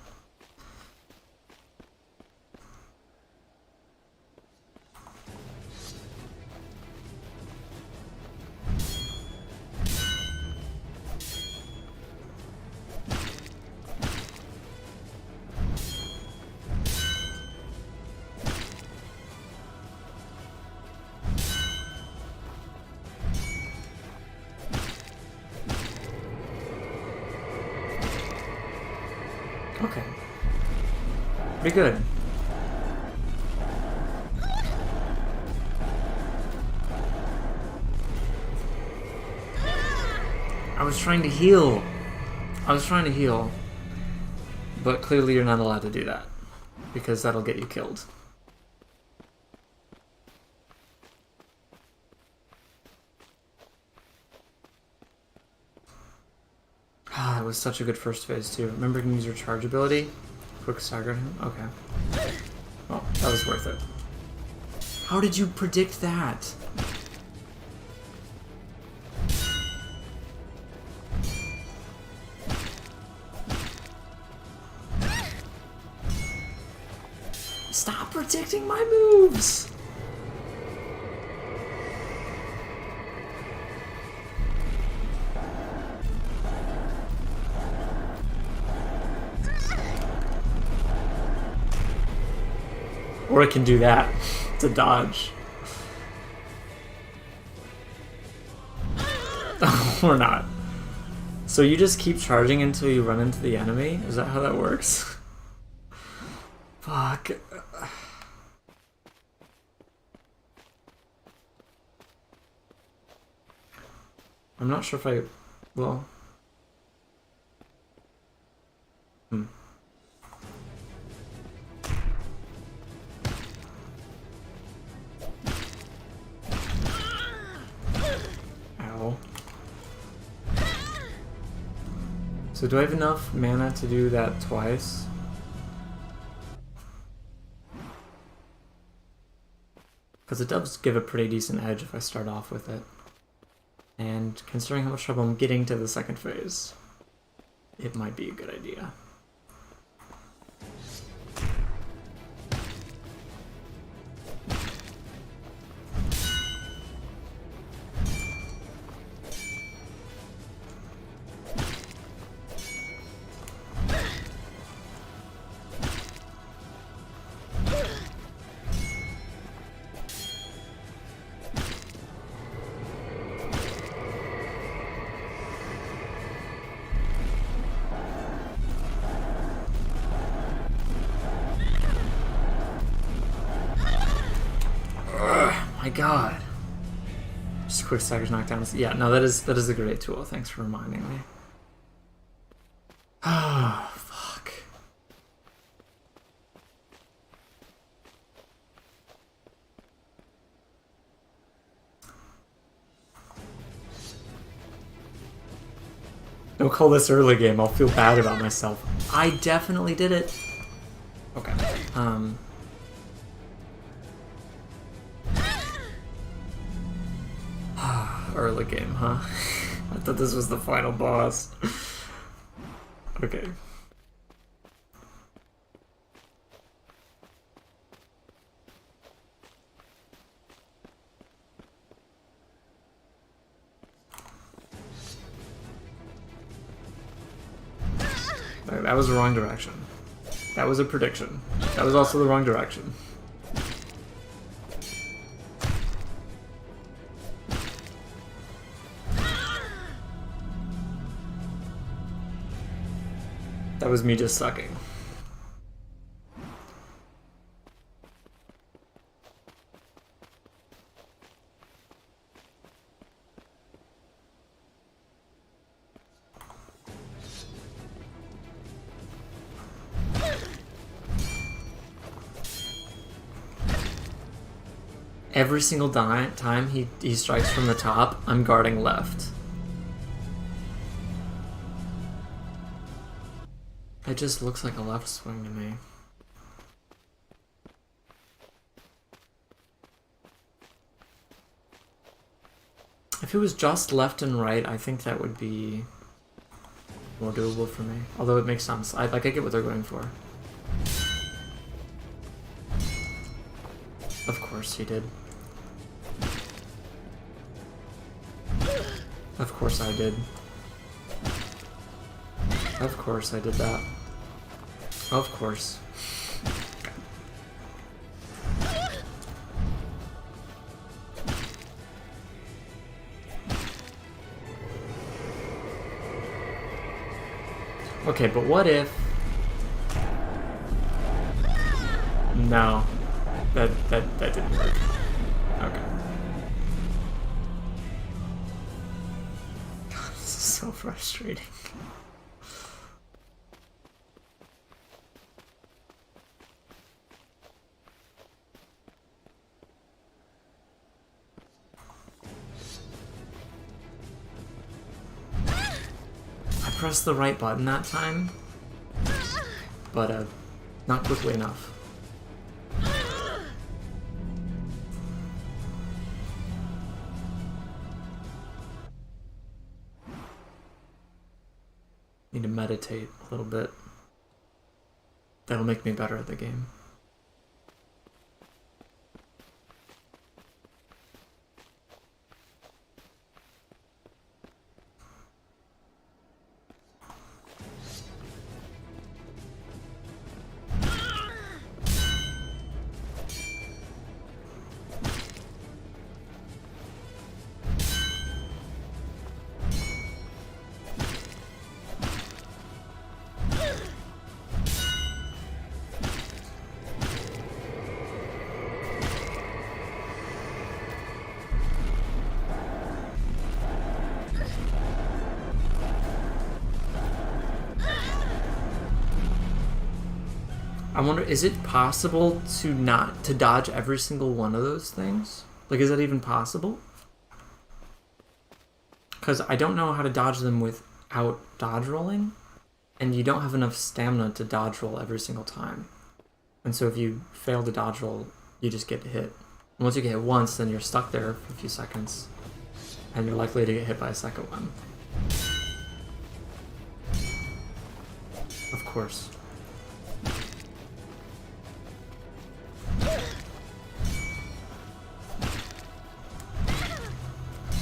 Okay. Pretty good. I was trying to heal. But clearly you're not allowed to do that. Because that'll get you killed. Ah, that was such a good first phase too. Remember you can use your charge ability? Quick stagger him? Okay. Well, that was worth it. How did you predict that? Stop predicting my moves! Or it can do that to dodge. Or not. So you just keep charging until you run into the enemy? Is that how that works? Fuck. I'm not sure if I... Well... Ow. So do I have enough mana to do that twice? Because it does give a pretty decent edge if I start off with it. And considering how much trouble I'm getting to the second phase, it might be a good idea. My god. Just quick staggers knockdowns. Yeah, no, that is a great tool. Thanks for reminding me. Ah, fuck. Don't call this early game. I'll feel bad about myself. I definitely did it. Okay. Early game, huh? I thought this was the final boss. Okay. That was the wrong direction. That was a prediction. That was also the wrong direction. That was me just sucking. every single time he strikes from the top, I'm guarding left. It just looks like a left swing to me. If it was just left and right, I think that would be more doable for me. Although it makes sense. I get what they're going for. Of course he did. Of course I did. Of course I did that. Of course. Okay, but what if... No. That didn't work. Okay. God, this is so frustrating. I pressed the right button that time, but not quickly enough. Need to meditate a little bit. That'll make me better at the game. I wonder, is it possible to dodge every single one of those things? Like, is that even possible? Because I don't know how to dodge them without dodge rolling, and you don't have enough stamina to dodge roll every single time. And so if you fail to dodge roll, you just get hit. And once you get hit once, then you're stuck there for a few seconds, and you're likely to get hit by a second one. Of course.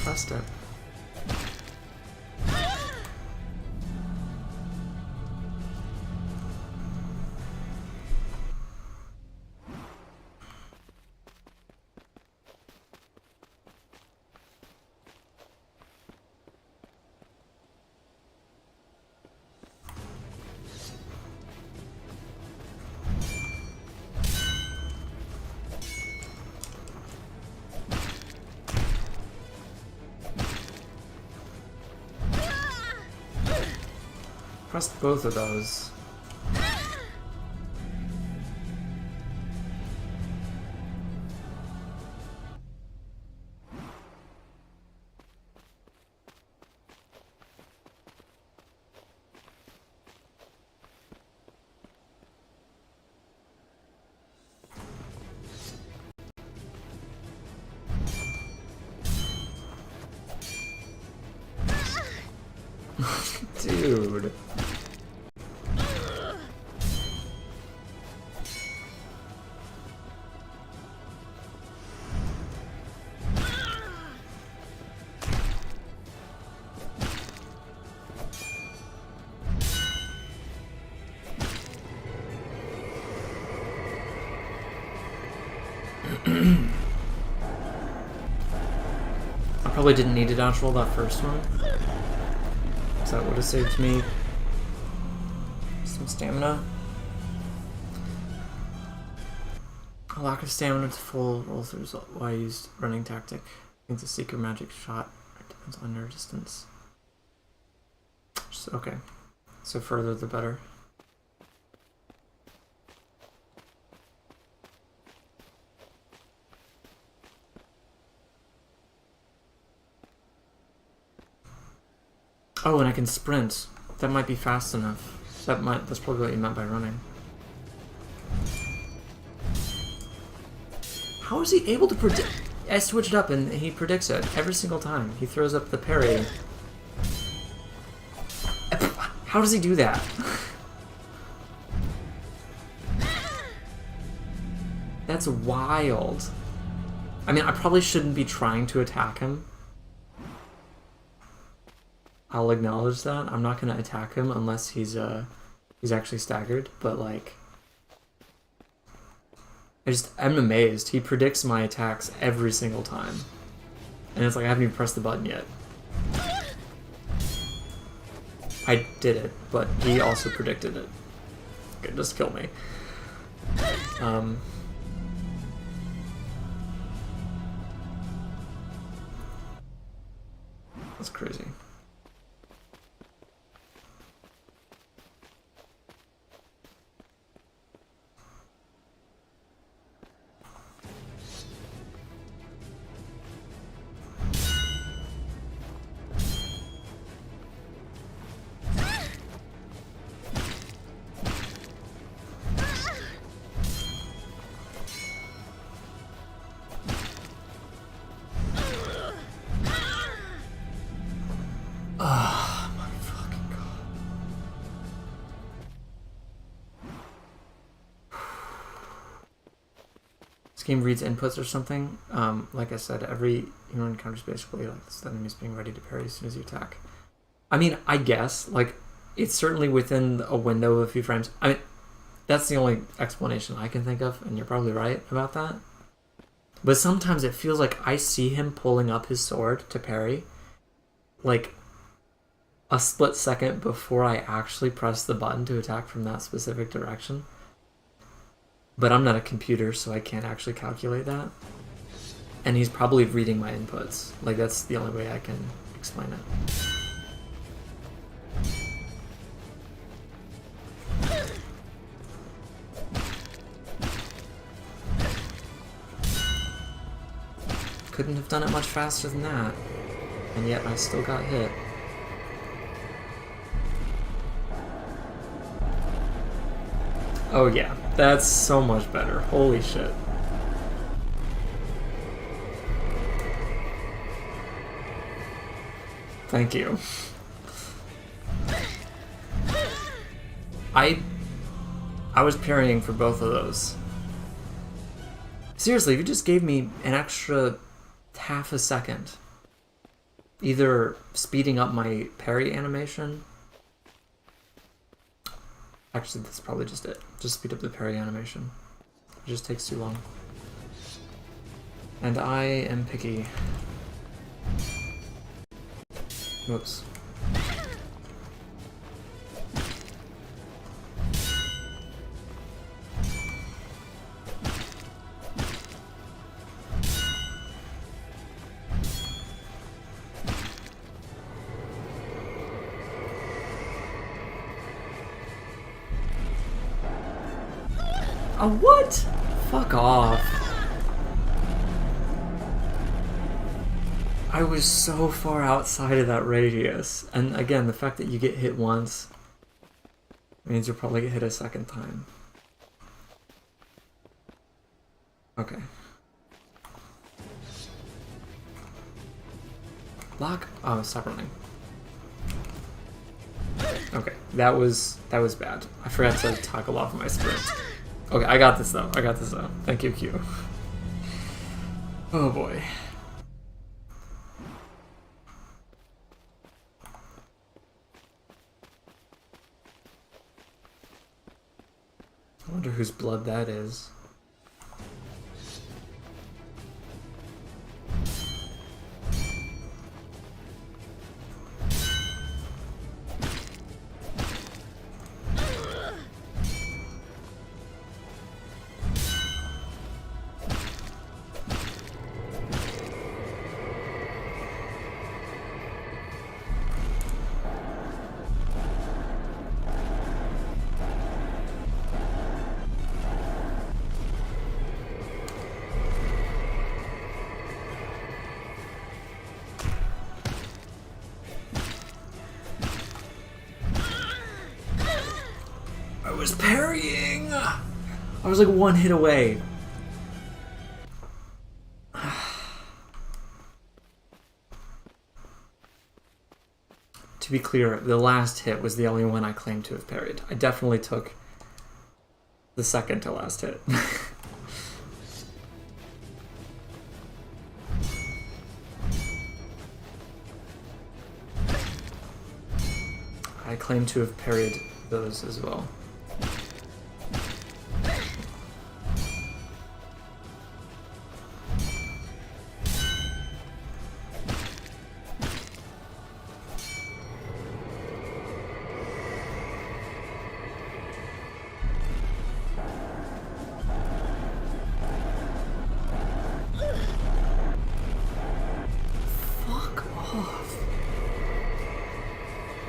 Pressed it. Pressed both of those. Dude. I probably didn't need to dodge roll that first one, so that would have saved me some stamina. A lack of stamina to full roll through is why I used running tactic. I think the secret magic shot depends on your distance. Okay, so further the better. Oh, and I can sprint. That might be fast enough. That's probably what you meant by running. How is he able to predict? I switched up and he predicts it every single time. He throws up the parry. How does he do that? That's wild. I mean, I probably shouldn't be trying to attack him. I'll acknowledge that. I'm not going to attack him unless he's actually staggered, but like I'm amazed. He predicts my attacks every single time. And it's like I haven't even pressed the button yet. I did it, but he also predicted it. Okay, just kill me. That's crazy. Oh my fucking god. This game reads inputs or something. Like I said, every human encounter is basically like the enemy's being ready to parry as soon as you attack. I mean, I guess, like, it's certainly within a window of a few frames. I mean, that's the only explanation I can think of, and you're probably right about that. But sometimes it feels like I see him pulling up his sword to parry, like, a split second before I actually press the button to attack from that specific direction. But I'm not a computer, so I can't actually calculate that. And he's probably reading my inputs. Like, that's the only way I can explain it. Couldn't have done it much faster than that. And yet I still got hit. Oh yeah, that's so much better. Holy shit. Thank you. I was parrying for both of those. Seriously, if you just gave me an extra half a second, either speeding up my parry animation. Actually, that's probably just it. Just speed up the parry animation. It just takes too long. And I am picky. Whoops. Oh, what? Fuck off. I was so far outside of that radius. And again, the fact that you get hit once means you'll probably get hit a second time. Okay. Lock? Oh, stop running. Okay, that was bad. I forgot to toggle off my sprint. Okay, I got this though. Thank you, Q. Oh boy. I wonder whose blood that is. was parrying! I was like one hit away. To be clear, the last hit was the only one I claimed to have parried. I definitely took the second to last hit. I claim to have parried those as well.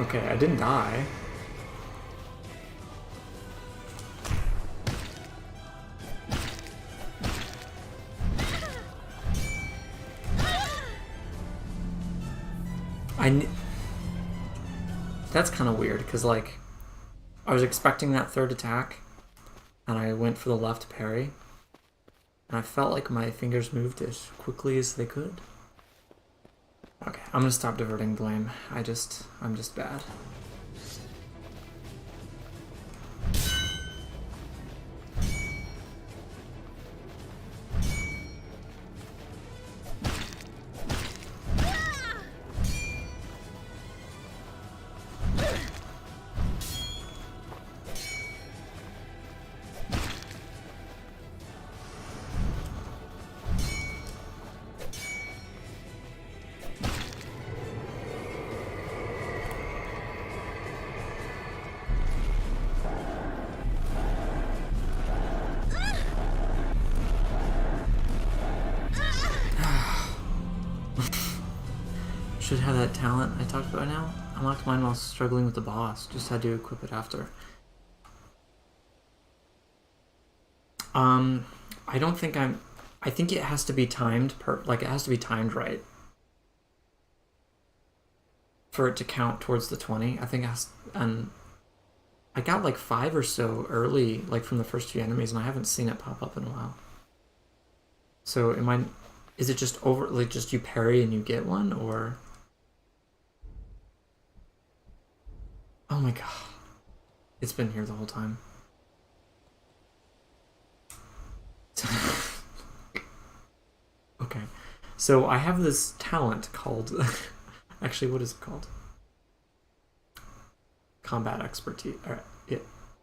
Okay, I didn't die. That's kind of weird, because, like, I was expecting that third attack, and I went for the left parry, and I felt like my fingers moved as quickly as they could. Okay, I'm gonna stop diverting blame. I'm just bad. Should have that talent I talked about now. Unlocked mine while struggling with the boss. Just had to equip it after. I don't think I think it has to be timed it has to be timed right for it to count towards the 20. I think it has, and I got like 5 or so early, like from the first few enemies, and I haven't seen it pop up in a while. So is it just just you parry and you get one, or? Oh my god. It's been here the whole time. Okay. So I have this talent called... Actually, what is it called? Combat expertise. Yeah,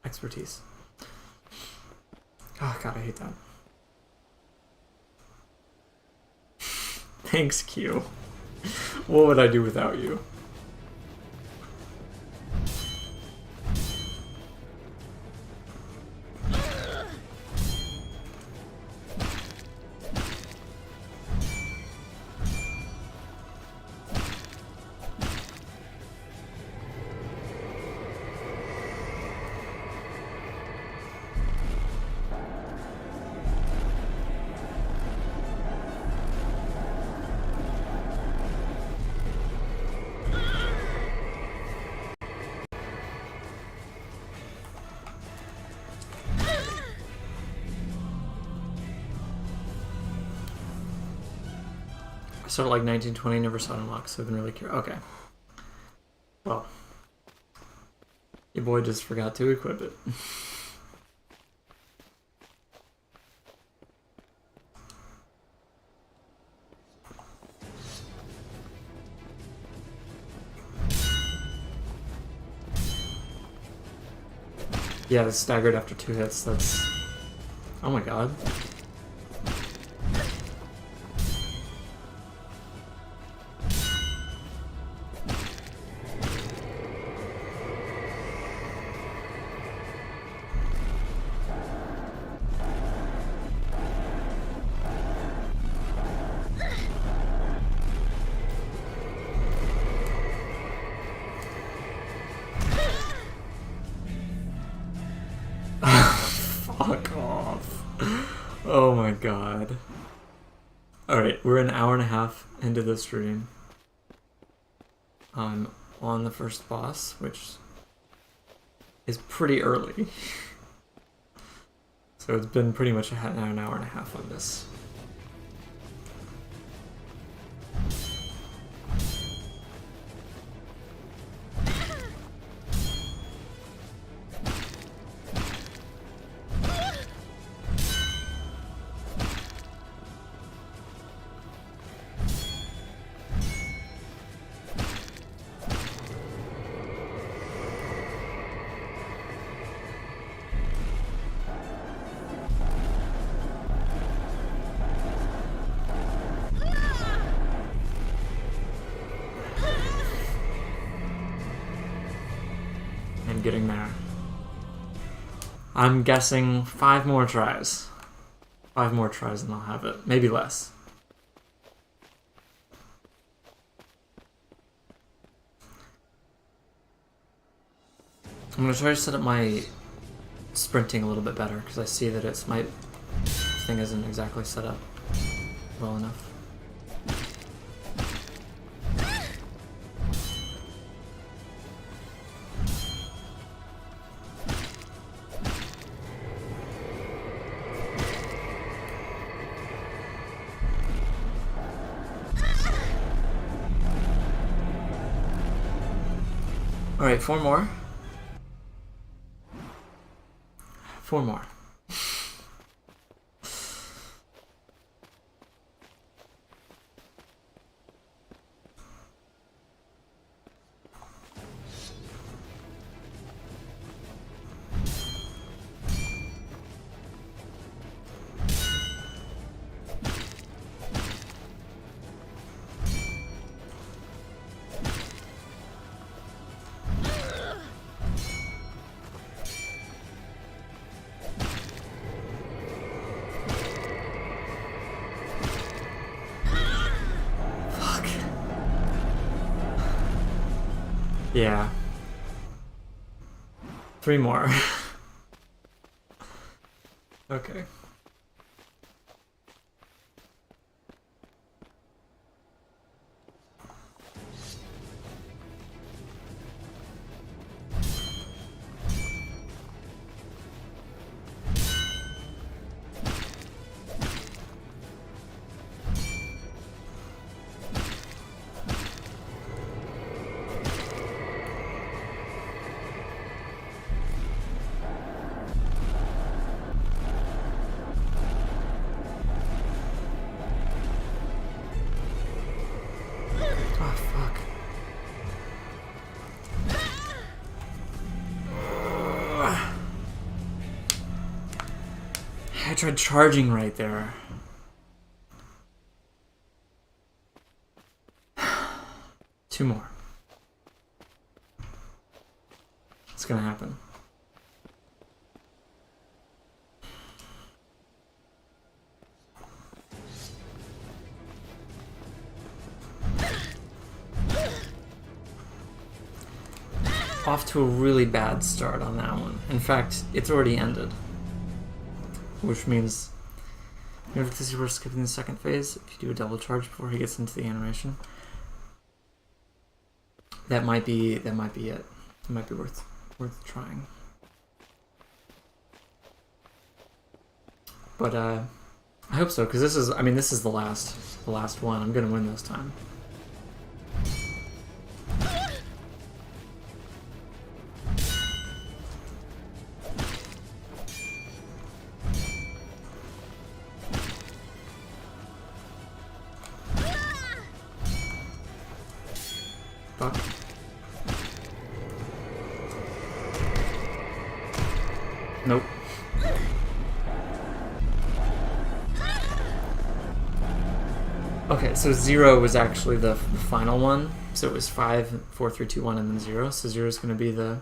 expertise. Oh god, I hate that. Thanks, Q. What would I do without you? Started like 1920, never saw it unlocked, so I've been really curious. Okay. Well. Your boy just forgot to equip it. Yeah, it's staggered after 2 hits, that's... Oh my god. Fuck off. Oh my god. Alright, we're an hour and a half into the stream. I'm on the first boss, which is pretty early. So it's been pretty much an hour and a half on this. Getting there. I'm guessing 5 more tries. 5 more tries and I'll have it. Maybe less. I'm going to try to set up my sprinting a little bit better because I see that my thing isn't exactly set up well enough. Alright, 4 more. 4 more. Yeah. 3 more. Okay. I tried charging right there. Two more. It's gonna happen. Off to a really bad start on that one. In fact, it's already ended. Which means you have to see we're skipping the second phase. If you do a double charge before he gets into the animation, that might be it. It might be worth trying. But I hope so, because this is the last one. I'm gonna win this time. Fuck. Nope. Okay, so 0 was actually the final one. So it was 5, 4, 3, 2, 1, and then 0. So 0 is going to be the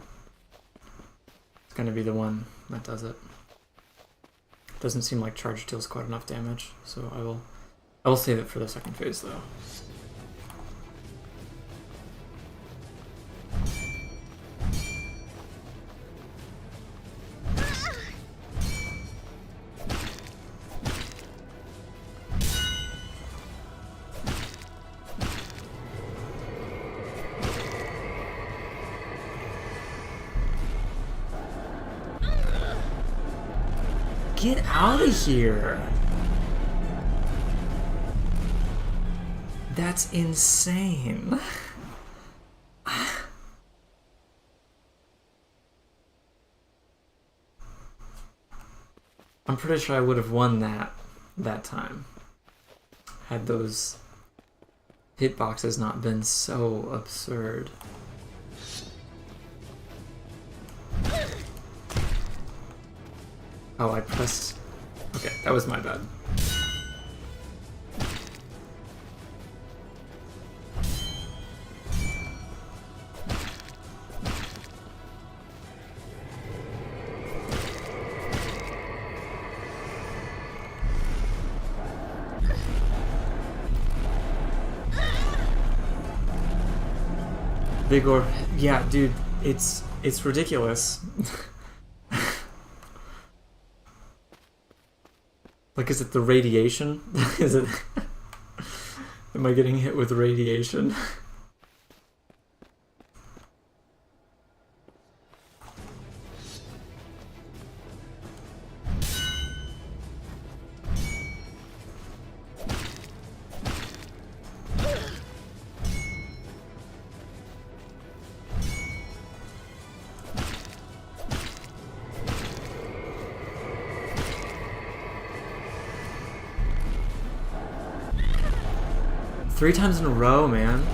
one that does it. Doesn't seem like charge deals quite enough damage, so I will save it for the second phase though. Get out of here. That's insane. I'm pretty sure I would have won that time had those hitboxes not been so absurd. Oh, I pressed... Okay, that was my bad. Big orb. Yeah, dude, it's ridiculous. Like, is it the radiation? Is it... Am I getting hit with radiation? Three times in a row, man.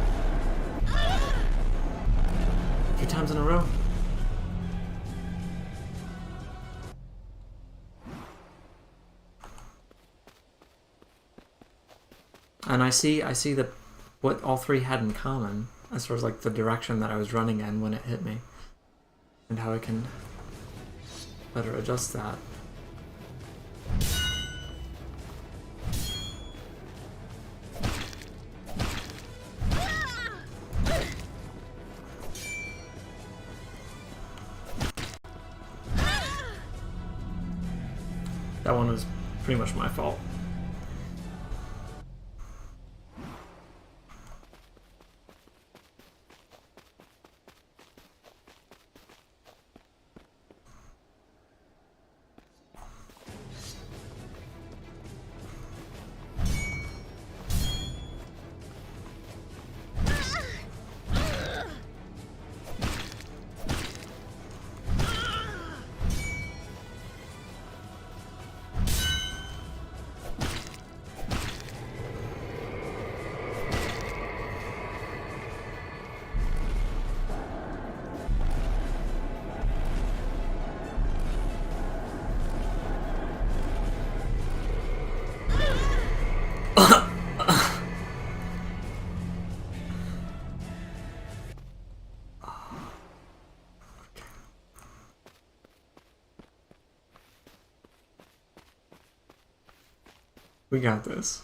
3 times in a row. And I see the what all three had in common as far as like the direction that I was running in when it hit me, and how I can better adjust that. That one was pretty much my fault. We got this.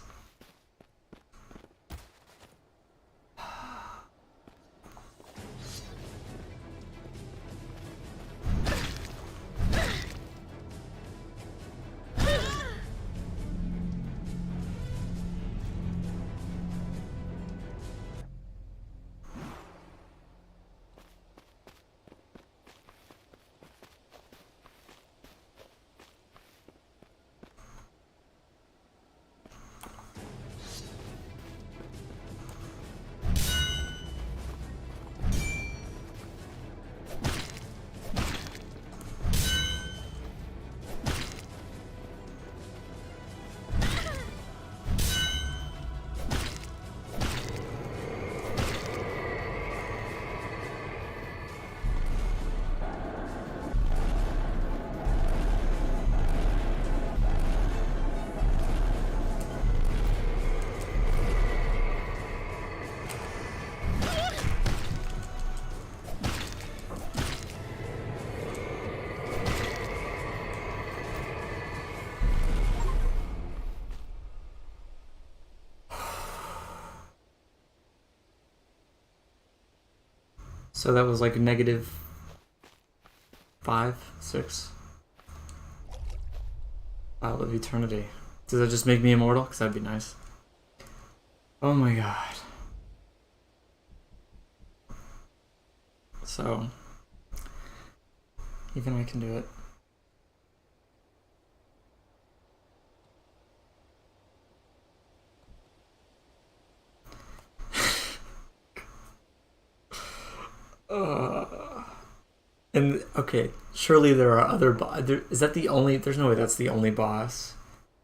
So that was like -5, 6. Vial of Eternity. Does that just make me immortal? Because that'd be nice. Oh my god. So, even I can do it. And okay, surely there are other is that the only? There's no way that's the only boss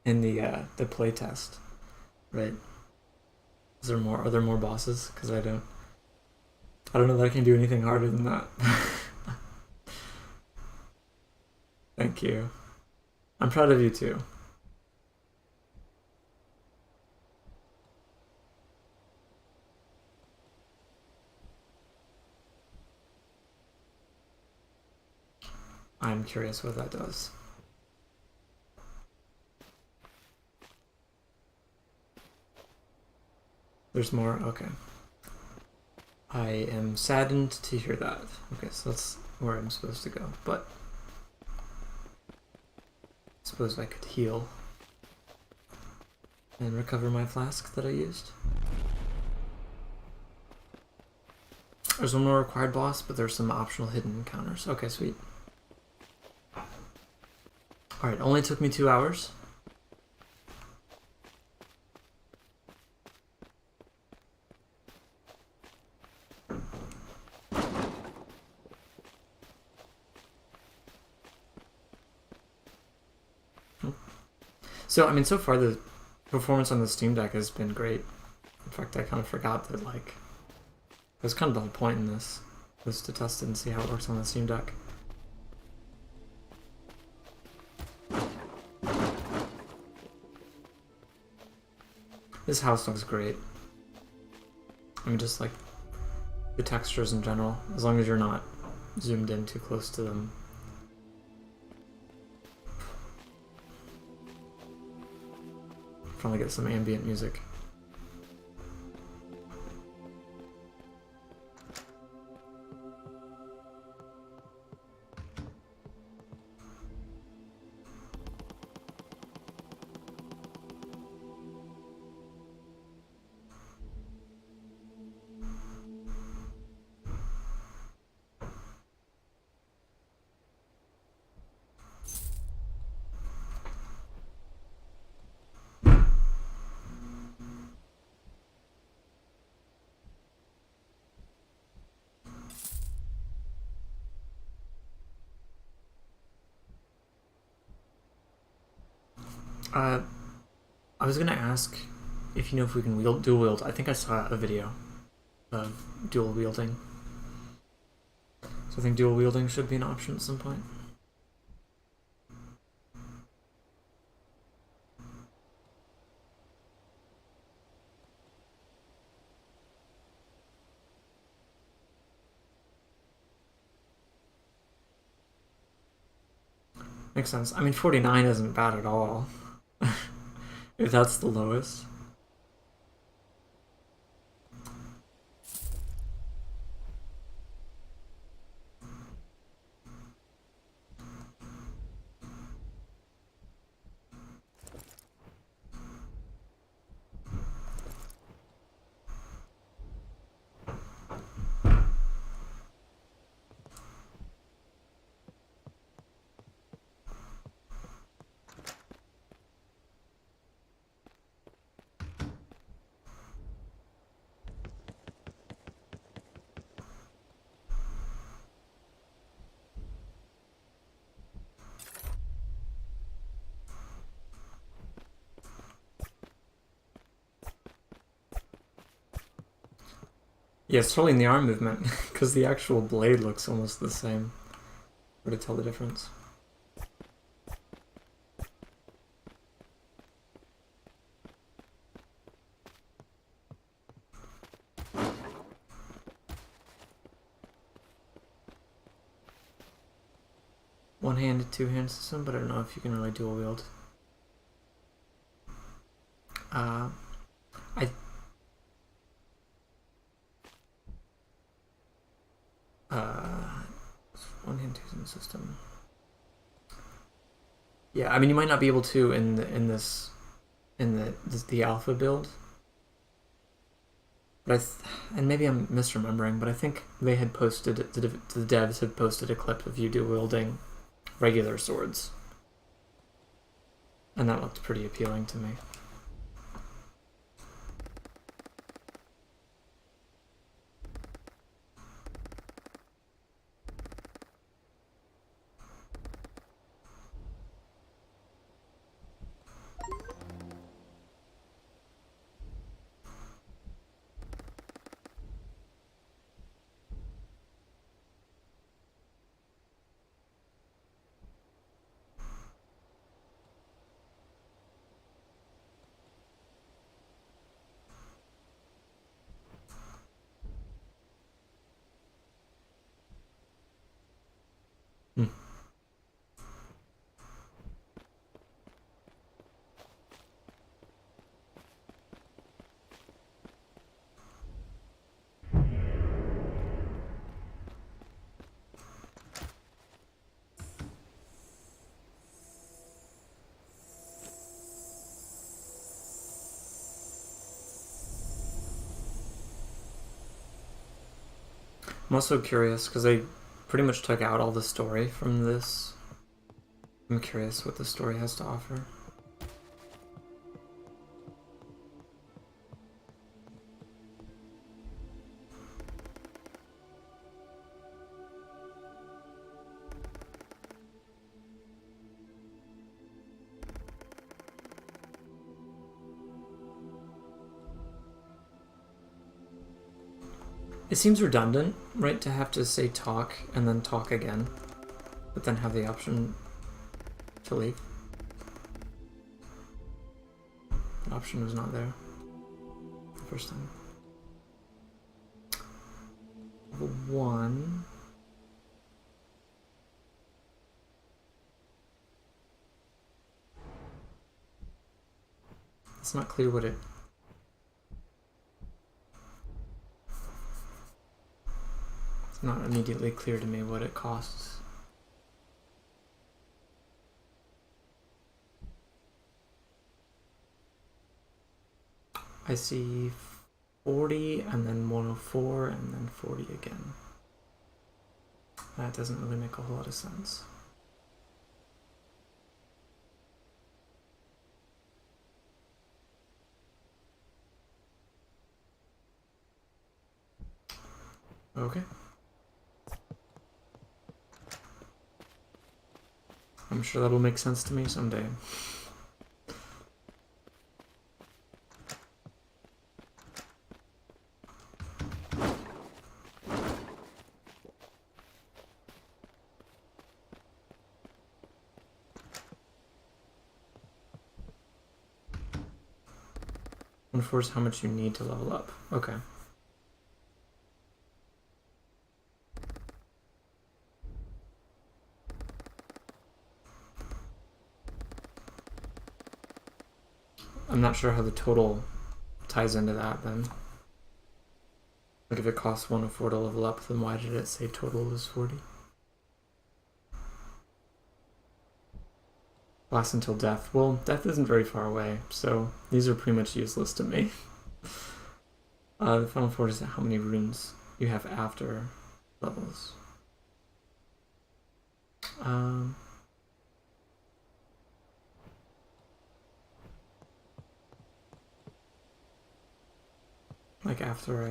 in the playtest, right? Is there more? Are there more bosses? Because I don't know that I can do anything harder than that. Thank you. I'm proud of you too. I'm curious what that does. There's more? Okay. I am saddened to hear that. Okay, so that's where I'm supposed to go, but I suppose I could heal and recover my flask that I used. There's one more required boss, but there's some optional hidden encounters. Okay, sweet. Alright, only took me 2 hours. So, I mean, so far the performance on the Steam Deck has been great. In fact, I kind of forgot that, like, that's kind of the whole point in this, was to test it and see how it works on the Steam Deck. This house looks great. I mean, just like the textures in general, as long as you're not zoomed in too close to them. Trying to get some ambient music. I was gonna ask if you know if we can dual wield. I think I saw a video of dual wielding. So I think dual wielding should be an option at some point. Makes sense. I mean, 49 isn't bad at all. If that's the lowest. Yeah, it's totally in the arm movement, because the actual blade looks almost the same. Hard to tell the difference. One-handed, two-hand system, but I don't know if you can really dual wield. One-hand, two-hand system. Yeah, I mean, you might not be able to in the alpha build. But and maybe I'm misremembering, but I think they had posted, the devs had posted a clip of you dual wielding regular swords. And that looked pretty appealing to me. I'm also curious because they pretty much took out all the story from this. I'm curious what the story has to offer. It seems redundant, right, to have to say talk and then talk again, but then have the option to leave. The option was not there the first time. Level 1. It's not clear what it... It's not immediately clear to me what it costs. I see 40 and then 104 and then 40 again. That doesn't really make a whole lot of sense. Okay. I'm sure that'll make sense to me someday. Enforce how much you need to level up. Okay. I'm not sure how the total ties into that then. Like if it costs 104 to level up, then why did it say total was 40? Last until death. Well, death isn't very far away, so these are pretty much useless to me. The final forward is how many runes you have after levels. Like after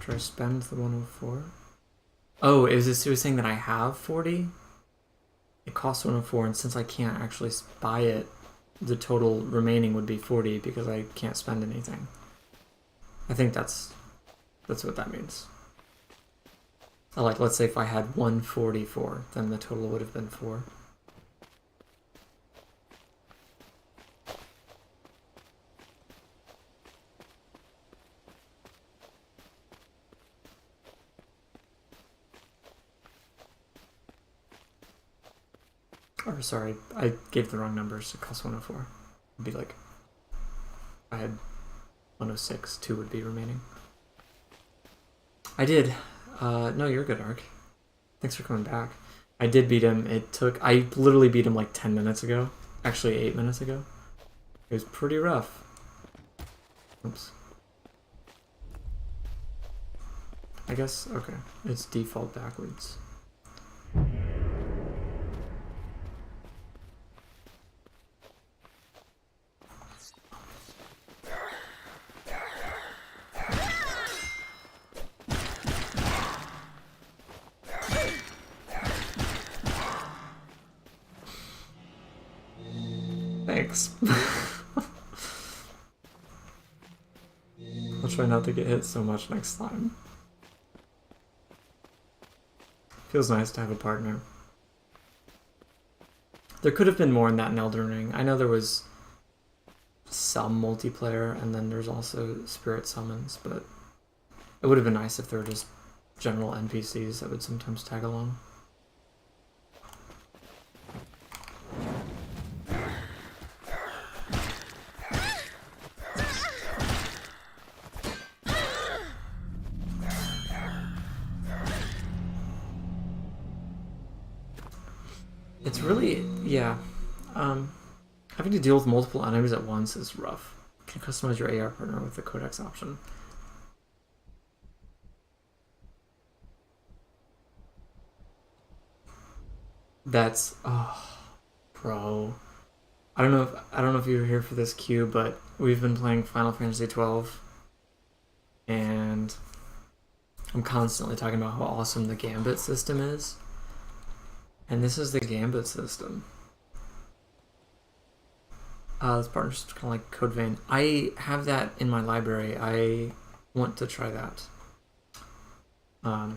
I spend the 104. Oh, it was saying that I have 40? It costs 104, and since I can't actually buy it, the total remaining would be 40 because I can't spend anything. I think that's what that means. Like, let's say if I had 144, then the total would have been 4. Or sorry, I gave the wrong numbers. It costs 104. It'd be like, if I had 106, 2 would be remaining. I did. No, you're good, Ark. Thanks for coming back. I did beat him. I literally beat him like 10 minutes ago. Actually, 8 minutes ago. It was pretty rough. Oops. I guess, okay. It's default backwards. Thanks. I'll try not to get hit so much next time. Feels nice to have a partner. There could have been more in that in Elden Ring. I know there was some multiplayer, and then there's also spirit summons, but it would have been nice if there were just general NPCs that would sometimes tag along. It's really, yeah. Having to deal with multiple enemies at once is rough. You can customize your AR partner with the codex option. That's bro. I don't know if you were here for this queue, but we've been playing Final Fantasy 12, and I'm constantly talking about how awesome the Gambit system is. And this is the Gambit system. This partnership's kind of like Code Vein. I have that in my library. I want to try that. I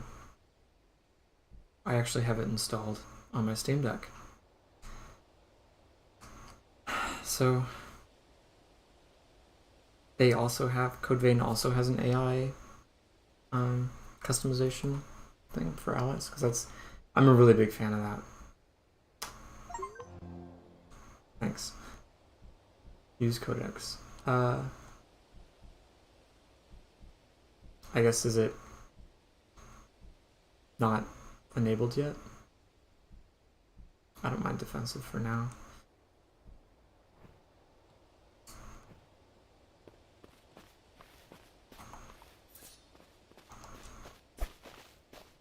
actually have it installed on my Steam Deck. So they also have Code Vein also has an AI customization thing for allies, because I'm a really big fan of that. Thanks. Use codex. I guess, is it not enabled yet? I don't mind defensive for now.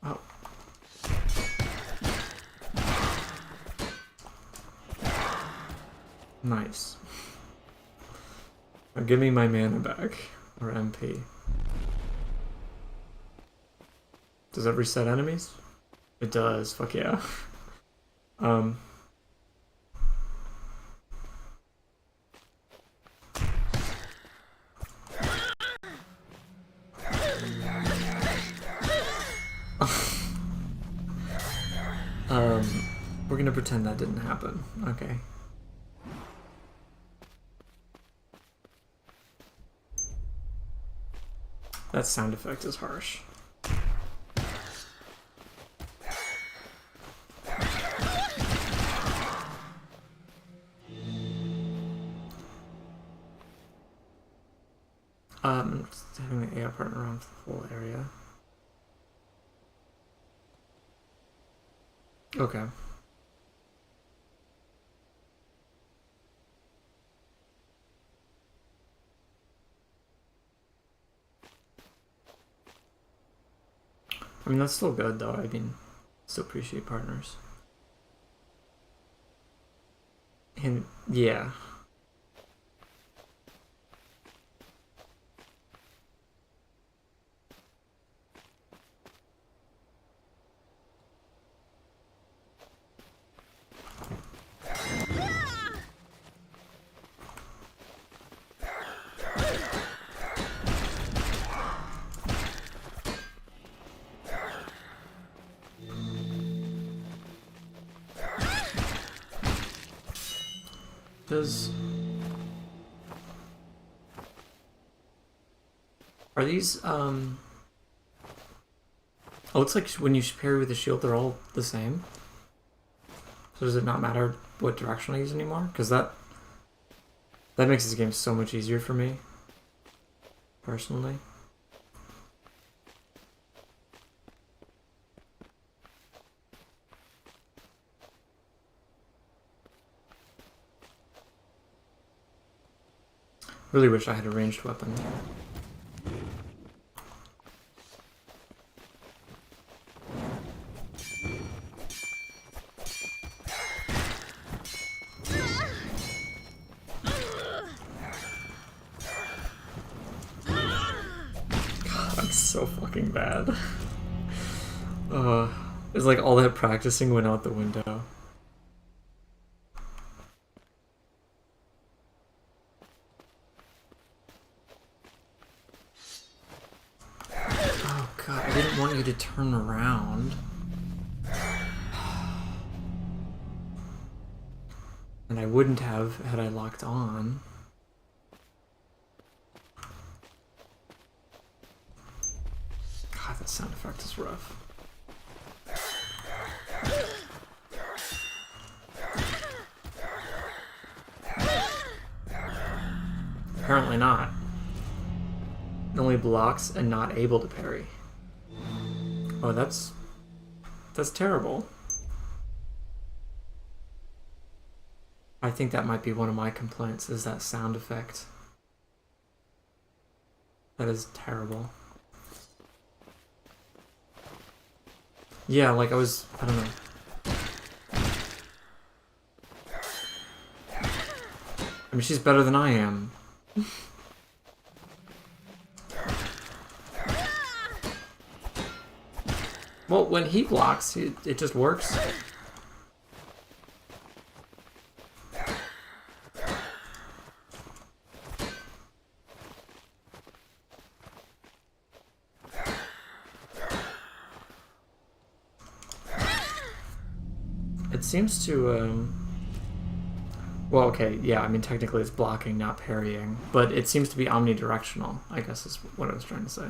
Oh. Nice. Now give me my mana back, or MP. Does that reset enemies? It does, fuck yeah. We're gonna pretend that didn't happen. Okay. That sound effect is harsh. Just having the AI partner around the whole area. Okay. I mean, that's still good, though. I mean, still appreciate partners. And, yeah. Are these, oh, it's like when you parry with the shield, they're all the same? So does it not matter what direction I use anymore? Because that makes this game so much easier for me, personally. Really wish I had a ranged weapon. So fucking bad. It's like all that practicing went out the window. Oh god, I didn't want you to turn around. And I wouldn't have had I locked on. God, that sound effect is rough. Apparently not. It only blocks and not able to parry. Oh, that's terrible. I think that might be one of my complaints, is that sound effect. That is terrible. Yeah, like I don't know. I mean, she's better than I am. Well, when he blocks, it just works. It seems to, well, okay, yeah, I mean, technically it's blocking, not parrying, but it seems to be omnidirectional, I guess is what I was trying to say.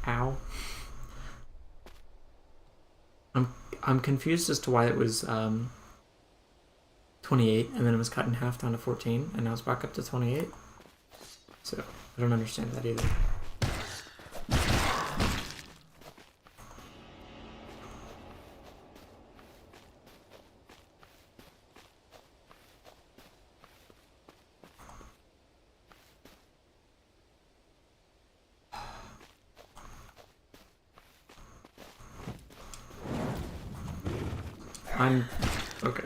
Ow. I'm confused as to why it was 28 and then it was cut in half down to 14 and now it's back up to 28. So I don't understand that either. I'm okay.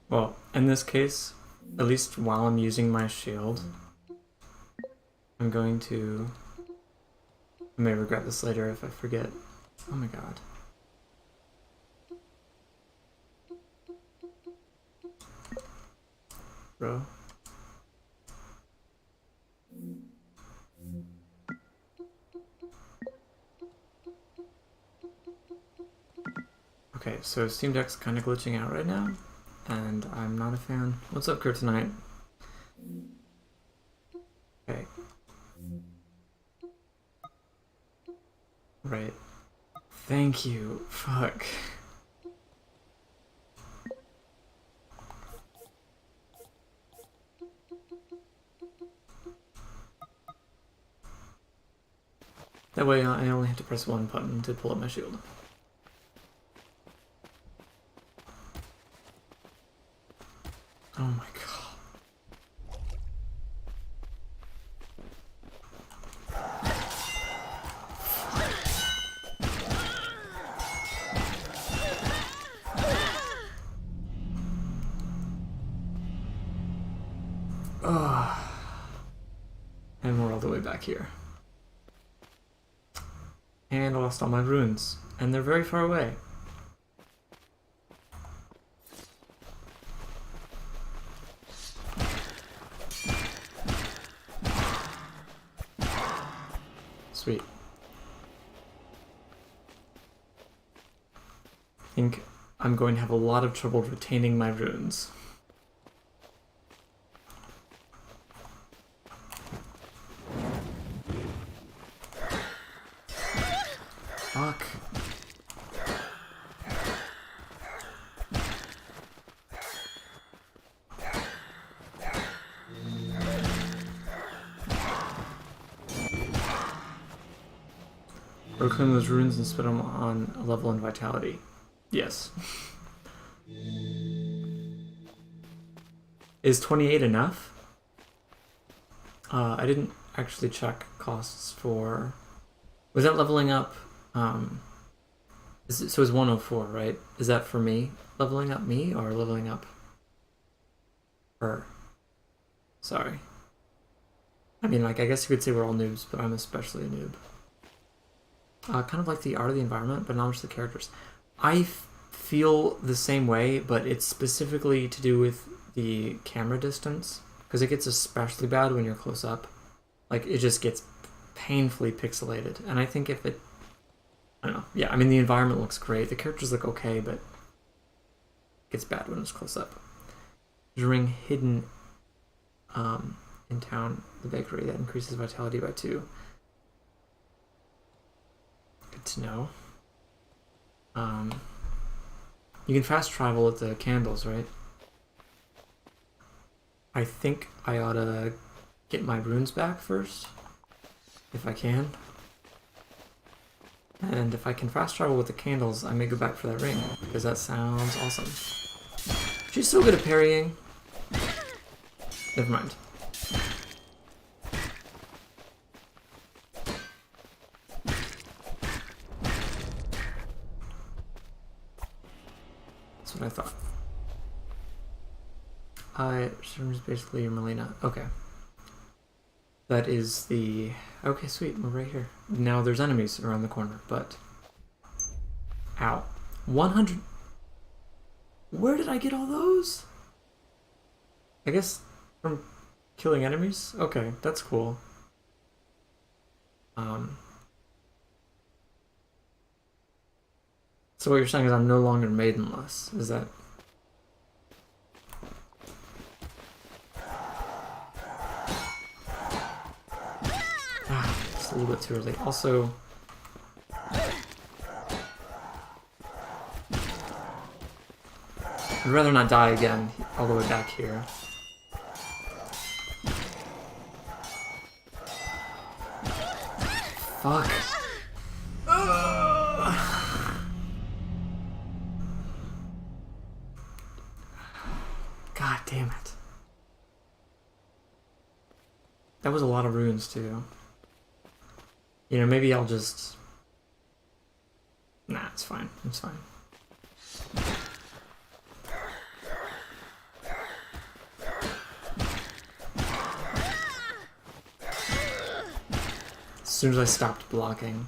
Well, in this case, at least while I'm using my shield, I'm going to... I may regret this later if I forget. Oh my god. Bro. Okay, so Steam Deck's kind of glitching out right now, and I'm not a fan. What's up, Kryptonite? Okay. Right. Thank you. Fuck. That way I only have to press one button to pull up my shield. Oh my god. And we're all the way back here. And I lost all my runes. And they're very far away. Sweet. I think I'm going to have a lot of trouble retaining my runes. Fuck. Reclaim those runes and spend them on a level in vitality. Yes. Is 28 enough? I didn't actually check costs for... Was that leveling up? So it's 104, right? Is that for me? Leveling up me or leveling up her? Sorry. I mean, like, I guess you could say we're all noobs, but I'm especially a noob. Kind of like the art of the environment, but not much the characters. I feel the same way, but it's specifically to do with the camera distance, because it gets especially bad when you're close up. Like, it just gets painfully pixelated, and I think if it... I don't know. Yeah, I mean, the environment looks great. The characters look okay, but it gets bad when it's close up. There's a ring hidden in town, the bakery, that increases vitality by 2. Good to know. You can fast travel with the candles, right? I think I ought to get my runes back first, if I can. And if I can fast travel with the candles, I may go back for that ring, because that sounds awesome. She's so good at parrying. Never mind. That's what I thought. Is basically your Melina. Okay. That is the... Okay, sweet. We're right here. Now there's enemies around the corner, but... Ow. 100... Where did I get all those? I guess from killing enemies? Okay, that's cool. So what you're saying is I'm no longer maidenless. Is that... It's a little bit too early. Also... I'd rather not die again all the way back here. Fuck. God damn it. That was a lot of runes too. You know, maybe I'll just... Nah, it's fine. It's fine. As soon as I stopped blocking.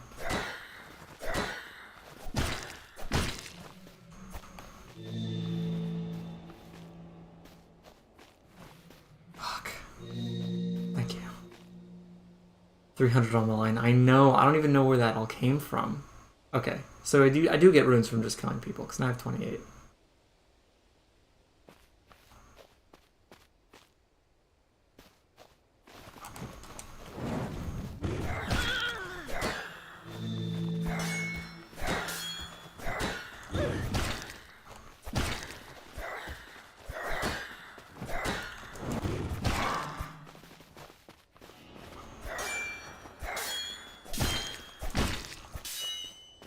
Fuck. Thank you. 300 on the line. I know. I don't even know where that all came from. Okay. So I do get runes from just killing people, because now I have 28.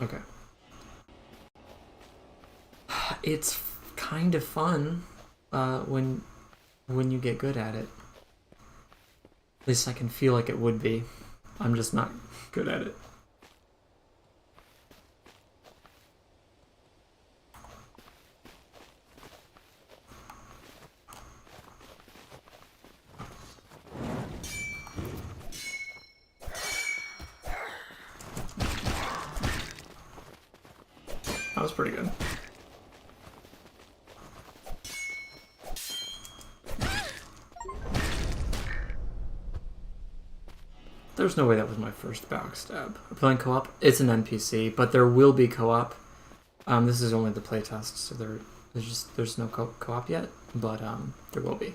Okay. It's kind of fun when you get good at it. At least I can feel like it would be. I'm just not good at it. That was pretty good. There's no way that was my first backstab. I'm playing co-op. It's an NPC, but there will be co-op. This is only the playtest, so there's no co-op yet, but there will be.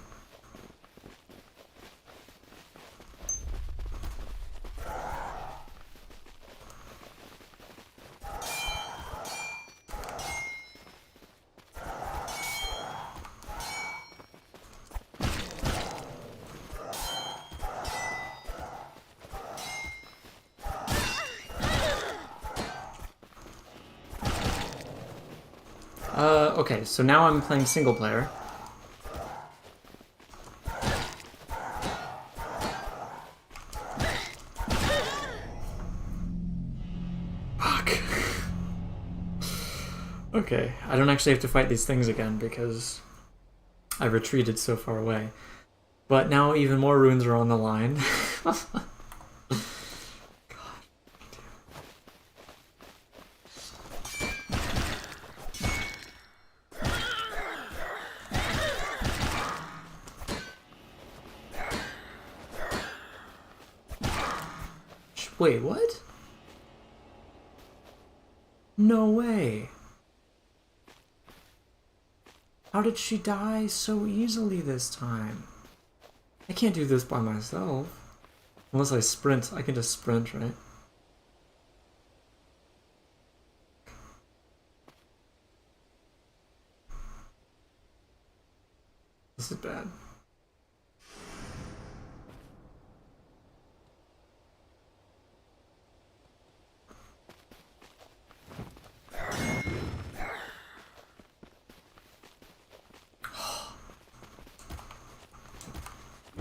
Okay, so now I'm playing single player. Fuck. Okay, I don't actually have to fight these things again because I retreated so far away. But now even more runes are on the line. Wait, what? No way. How did she die so easily this time? I can't do this by myself. Unless I sprint. I can just sprint, right? This is bad.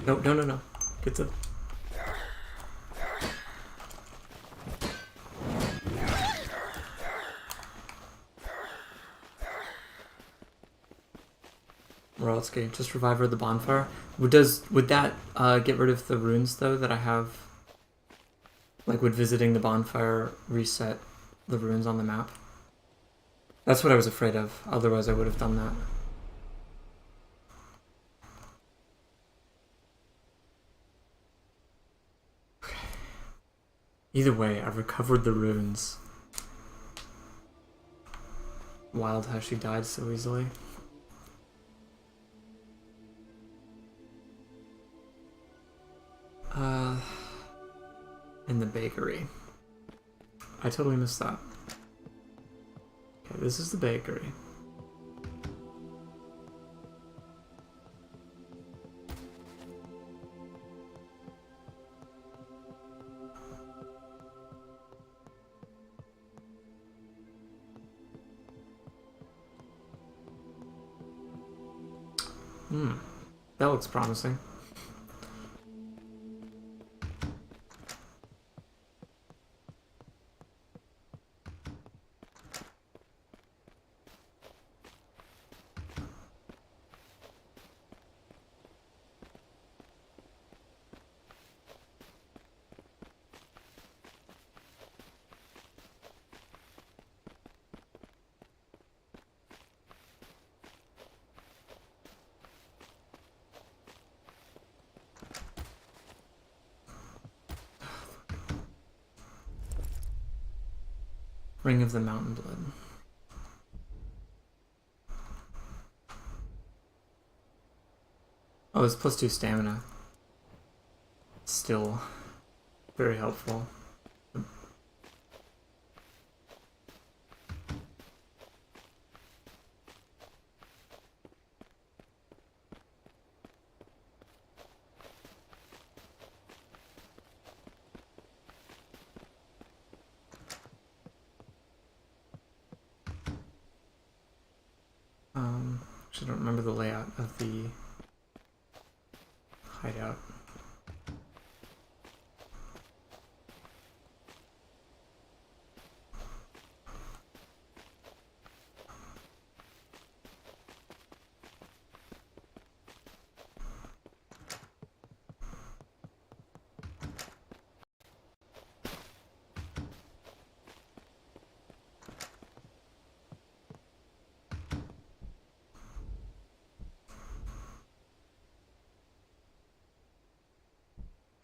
No, no, no, no. Get the... Moralski, just revive her at the bonfire. Would that get rid of the runes though that I have? Like, would visiting the bonfire reset the runes on the map? That's what I was afraid of. Otherwise, I would have done that. Okay. Either way, I've recovered the runes. Wild how she died so easily. In the bakery. I totally missed that. Okay, this is the bakery. That looks promising. Ring of the Mountain Blood. Oh, it's +2 stamina. Still very helpful. I don't remember the layout of the hideout.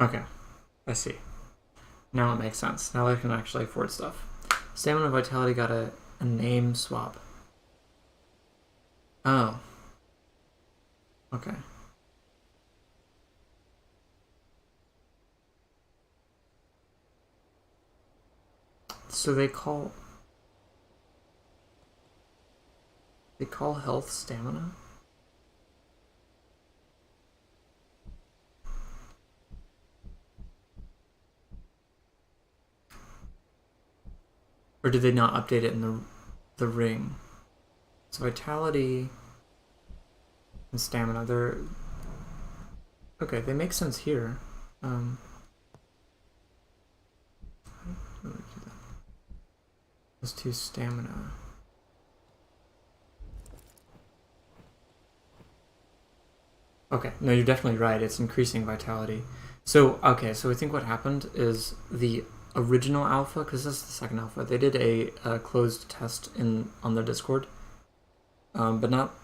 Okay, I see. Now it makes sense. Now I can actually afford stuff. Stamina and Vitality got a name swap. Oh. Okay. So they call health stamina? Or did they not update it in the ring? So vitality and stamina, they're okay, they make sense here. Let's do stamina. Okay, no, you're definitely right. It's increasing vitality. So, okay, so I think what happened is the original alpha, because this is the second alpha, they did a closed test on their Discord, but not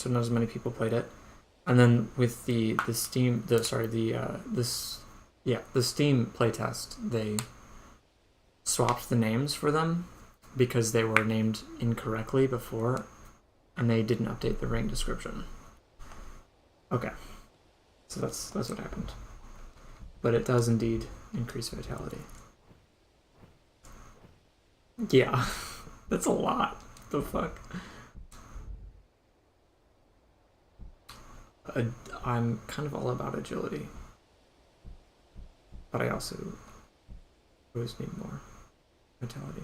as many people played it. And then with the Steam playtest, they swapped the names for them because they were named incorrectly before, and they didn't update the ring description. Okay, so that's what happened. But it does indeed increase vitality. Yeah, that's a lot. The fuck? I'm kind of all about agility, but I also always need more vitality.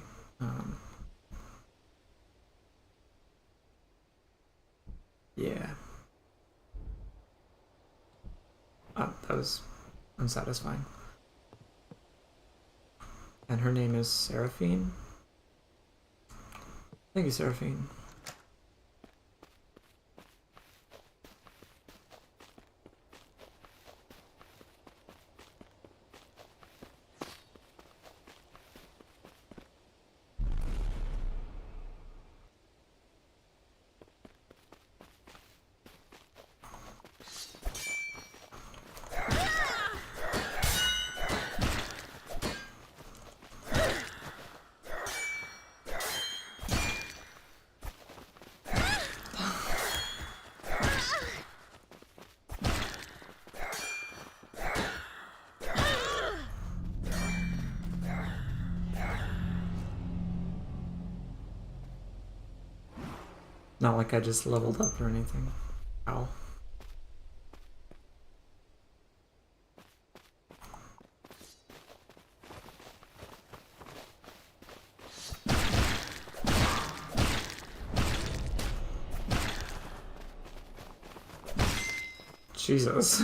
Yeah. That was unsatisfying. And her name is Seraphine. Thank you, Seraphine. Not like I just leveled up or anything. Ow. Jesus.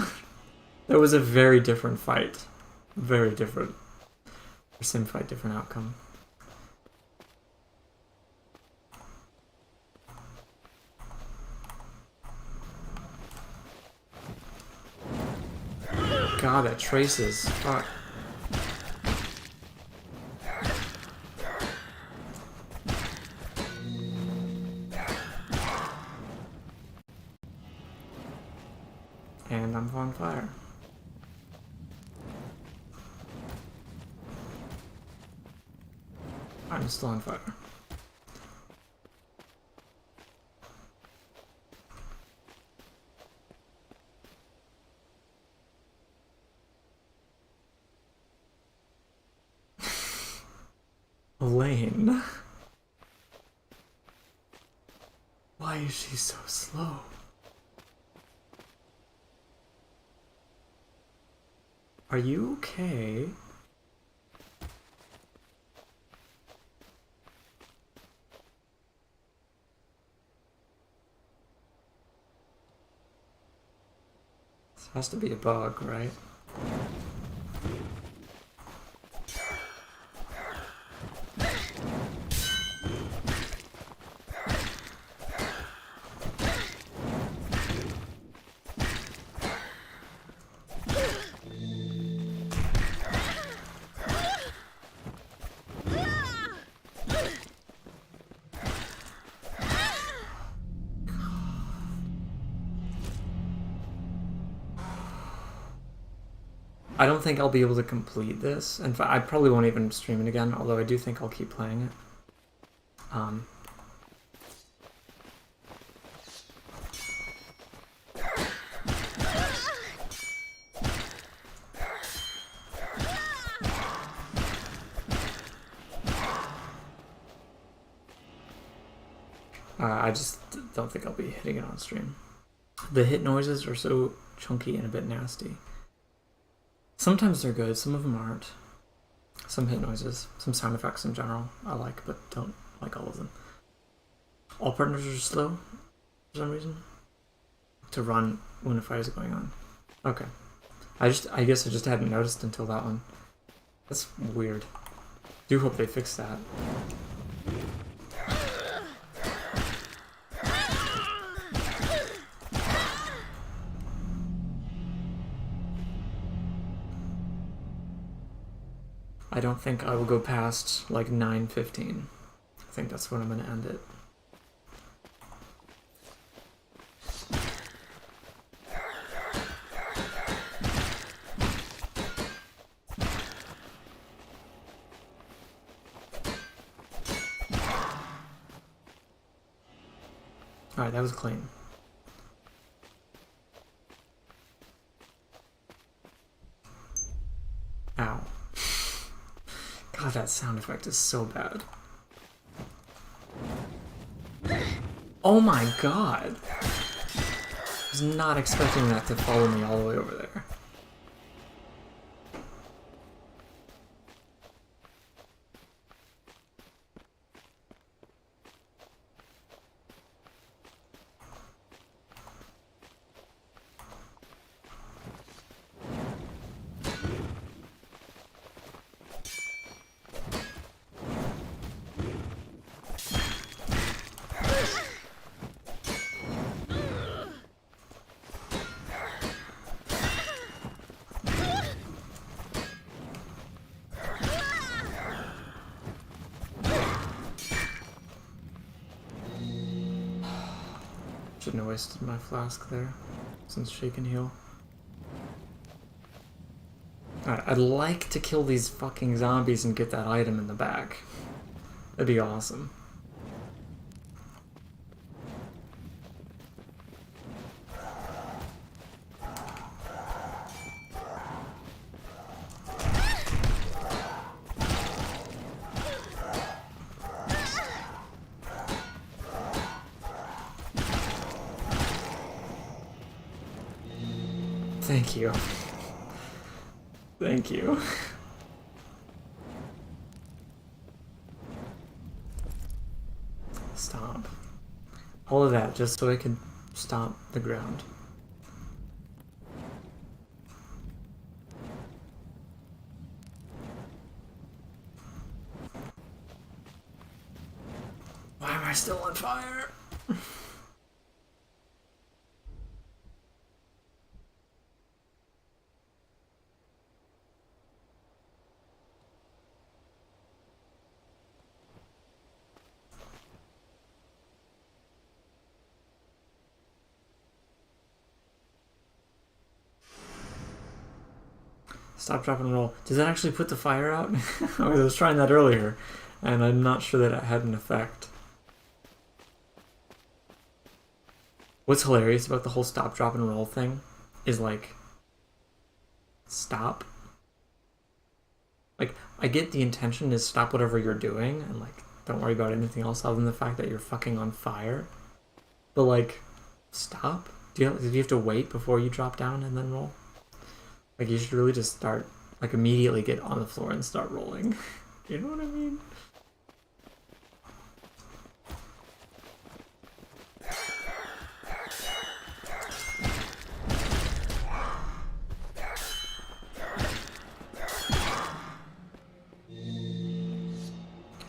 That was a very different fight. Very different. Same fight, different outcome. God, that traces. Fuck. And I'm on fire. I'm still on fire. Elaine. Why is she so slow? Are you okay? This has to be a bug, right? I don't think I'll be able to complete this. In fact, I probably won't even stream it again, although I do think I'll keep playing it. I just don't think I'll be hitting it on stream. The hit noises are so chunky and a bit nasty. Sometimes they're good, some of them aren't. Some hit noises, some sound effects in general I like, but don't like all of them. All partners are slow for some reason to run when a fight is going on. Okay. I guess I just hadn't noticed until that one. That's weird. Do hope they fix that. I don't think I will go past like 9:15. I think that's when I'm gonna end it. Alright, that was clean. Ow. God, that sound effect is so bad. Oh my god! I was not expecting that to follow me all the way over there. Shouldn't have wasted my flask there, since she can heal. Alright, I'd like to kill these fucking zombies and get that item in the back. That'd be awesome. Thank you. Thank you. Stop. All of that just so I can stomp the ground. Why am I still on fire? Stop, drop, and roll. Does that actually put the fire out? I was trying that earlier, and I'm not sure that it had an effect. What's hilarious about the whole stop, drop, and roll thing is like, stop. Like, I get the intention is stop whatever you're doing, and like, don't worry about anything else other than the fact that you're fucking on fire. But like, stop? Do you have to wait before you drop down and then roll? Like, you should really just start, like, immediately get on the floor and start rolling. You know what I mean?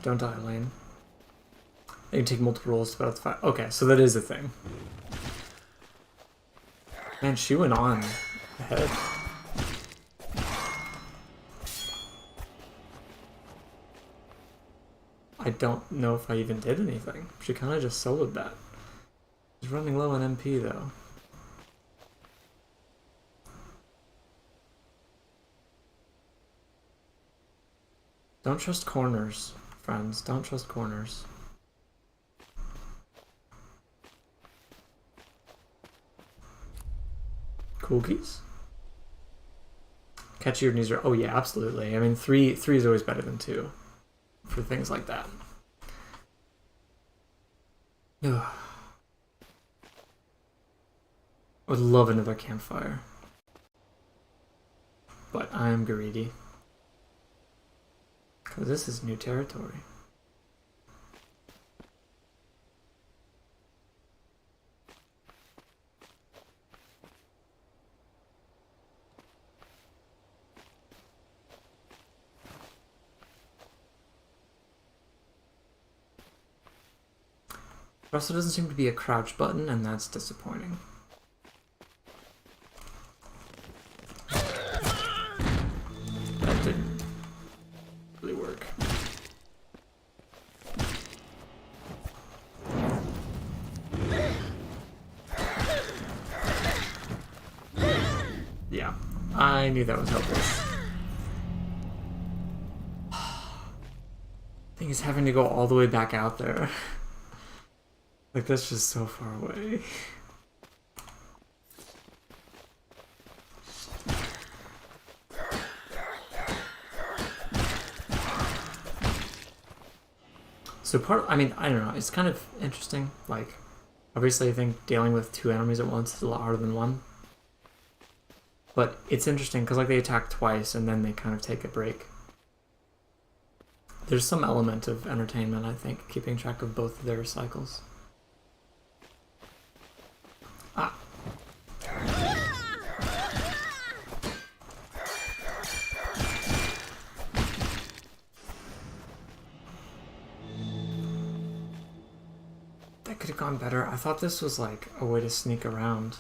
Don't die, Elaine. You can take multiple rolls to put out the fire. Okay, so that is a thing. Man, she went on ahead. I don't know if I even did anything. She kind of just soloed that. She's running low on MP though. Don't trust corners, friends. Don't trust corners. Cookies? Catchy or knees are... Oh yeah, absolutely. I mean, three is always better than 2 for things like that. Ugh. I would love another campfire. But I'm greedy. Because this is new territory. There also doesn't seem to be a crouch button, and that's disappointing. That didn't really work. Yeah, I knew that was helpless. I think he's having to go all the way back out there. Like, that's just so far away. So I mean, I don't know, it's kind of interesting. Like, obviously I think dealing with 2 enemies at once is a lot harder than 1. But it's interesting because, like, they attack twice and then they kind of take a break. There's some element of entertainment, I think, keeping track of both of their cycles. Ah. That could have gone better. I thought this was like a way to sneak around.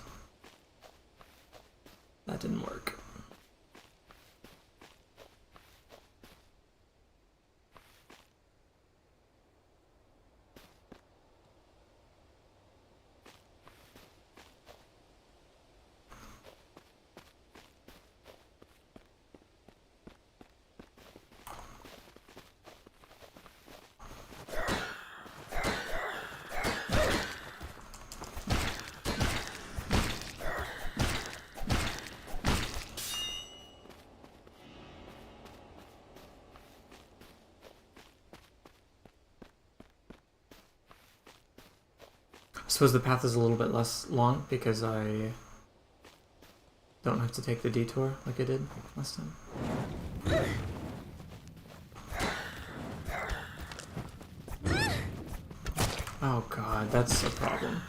That didn't work. I suppose the path is a little bit less long because I don't have to take the detour like I did last time. Oh god, that's a problem.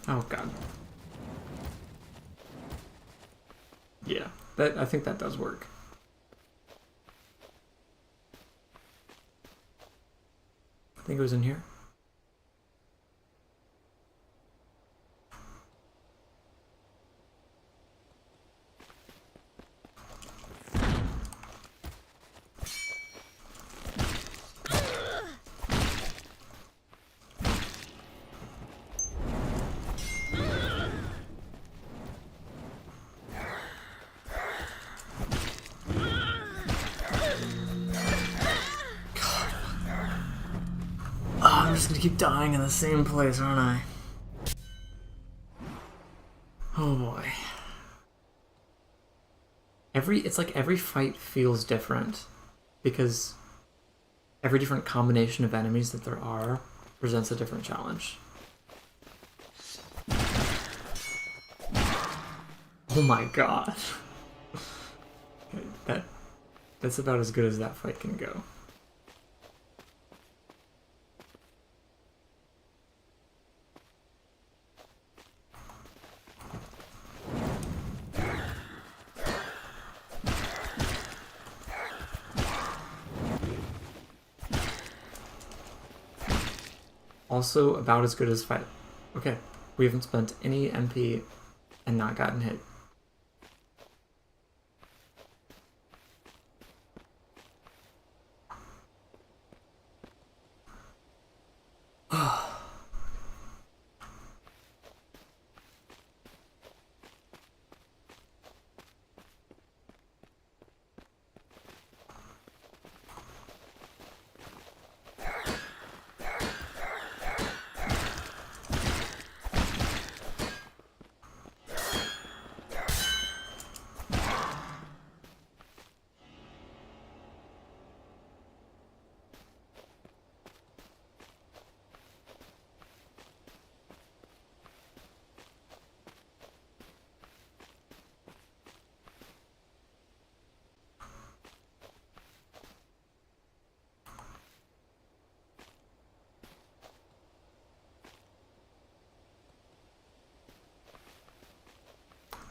Oh god. Yeah, I think that does work. I think it was in here. I'm just gonna keep dying in the same place, aren't I? Oh boy. It's like every fight feels different because every different combination of enemies that there are presents a different challenge. Oh my god. Okay, that's about as good as that fight can go. Also about as good as fight. Okay, we haven't spent any MP and not gotten hit.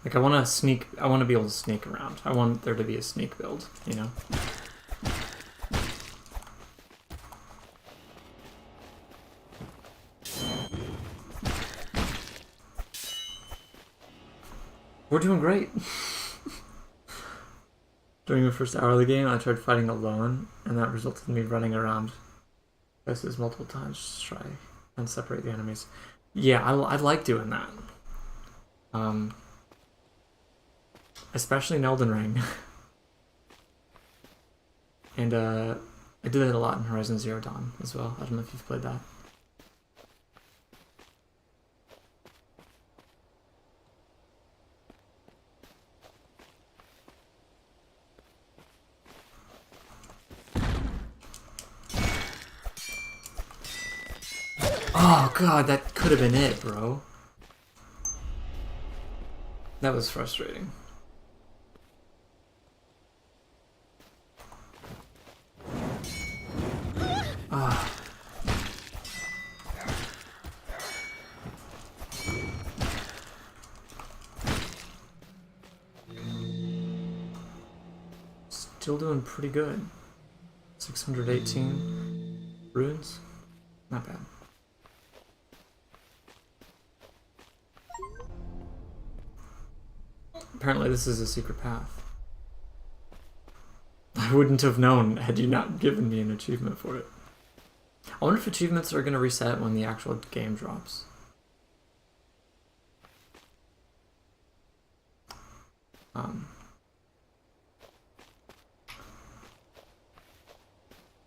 Like I want to be able to sneak around. I want there to be a sneak build, you know? We're doing great. During the first hour of the game, I tried fighting alone, and that resulted in me running around places multiple times to try and separate the enemies. Yeah, I like doing that. Especially in Elden Ring. And I do that a lot in Horizon Zero Dawn as well. I don't know if you've played that. Oh god, that could have been it, bro. That was frustrating. Ah. Still doing pretty good. 618 runes. Not bad. Apparently this is a secret path. I wouldn't have known had you not given me an achievement for it. I wonder if achievements are going to reset when the actual game drops.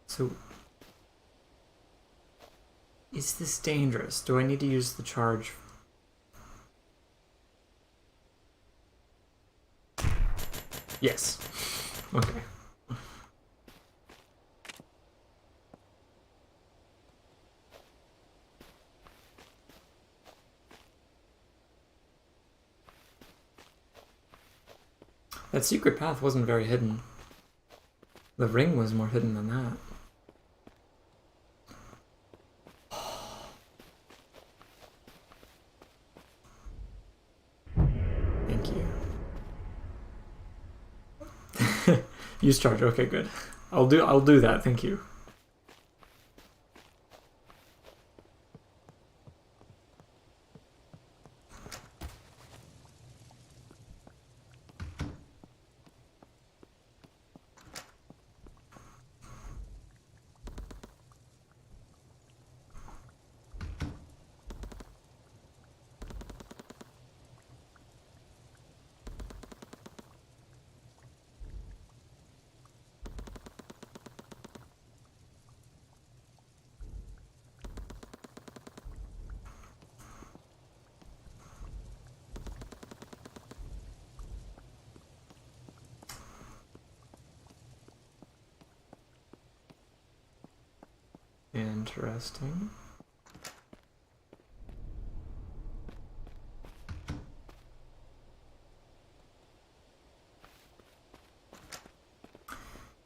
So, is this dangerous? Do I need to use the charge? Yes. Okay. That secret path wasn't very hidden. The ring was more hidden than that. Thank you. Use charge. Okay, good. I'll do that. Thank you. Interesting.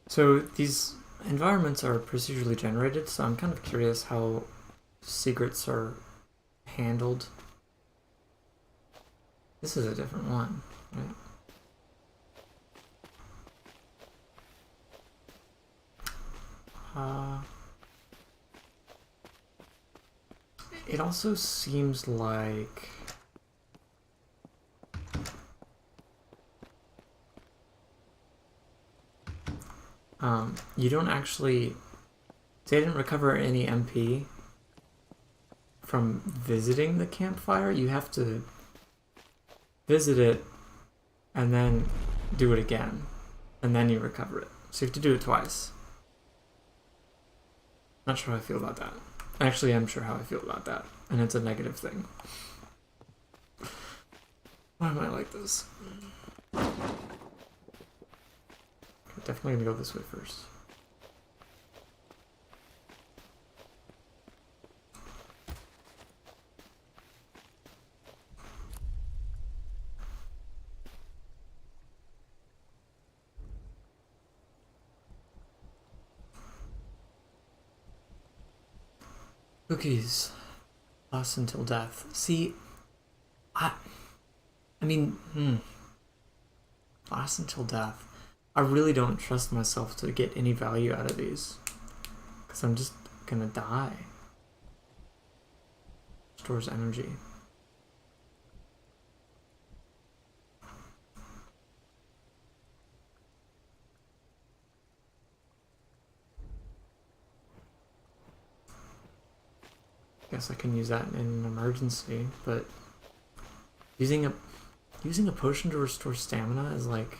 So these environments are procedurally generated, so I'm kind of curious how secrets are handled. This is a different one, right? It also seems like you don't actually. They didn't recover any MP from visiting the campfire. You have to visit it and then do it again, and then you recover it. So you have to do it twice. Not sure how I feel about that. Actually, I'm sure how I feel about that, and it's a negative thing. Why am I like this? Okay, definitely gonna go this way first. Cookies. Us until death. See, I mean, last until death. I really don't trust myself to get any value out of these. Because I'm just gonna die. Stores energy. Guess I can use that in an emergency, but using a potion to restore stamina is like,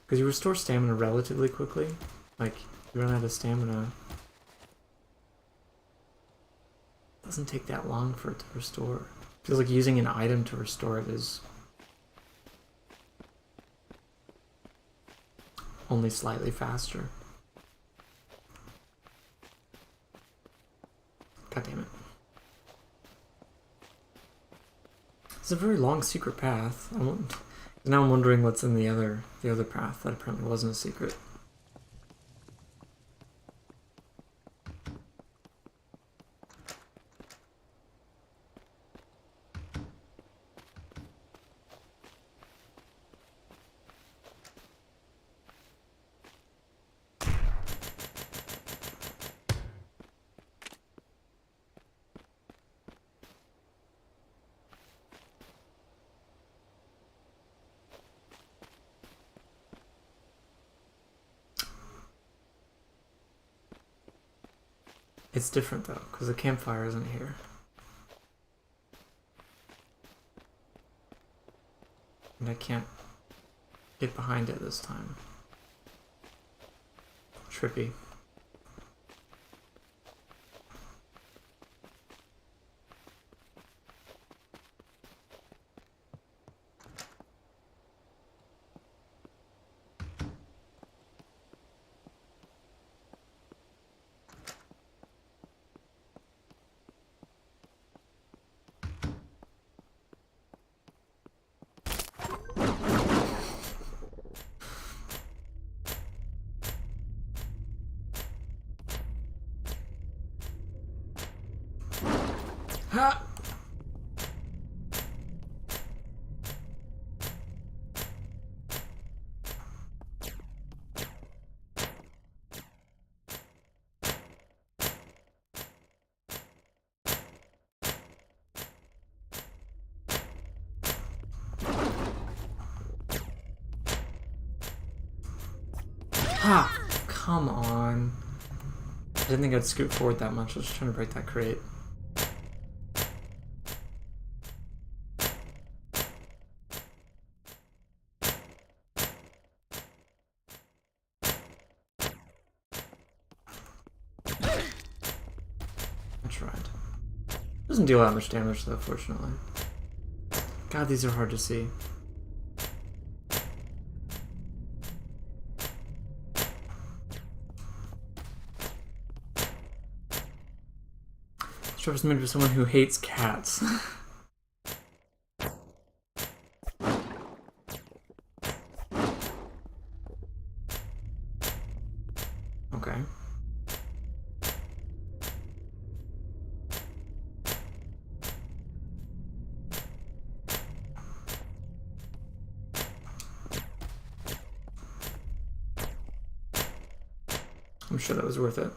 because you restore stamina relatively quickly. Like, you run out of stamina. It doesn't take that long for it to restore. It feels like using an item to restore it is only slightly faster. God damn it. It's a very long secret path. Now I'm wondering what's in the other path that apparently wasn't a secret. It's different though, because the campfire isn't here. And I can't get behind it this time. Trippy. Ha! Ha! Come on. I didn't think I'd scoot forward that much. I was just trying to break that crate. I tried. Doesn't deal that much damage though, fortunately. God, these are hard to see. Trevor's made for someone who hates cats. Okay. I'm sure that was worth it.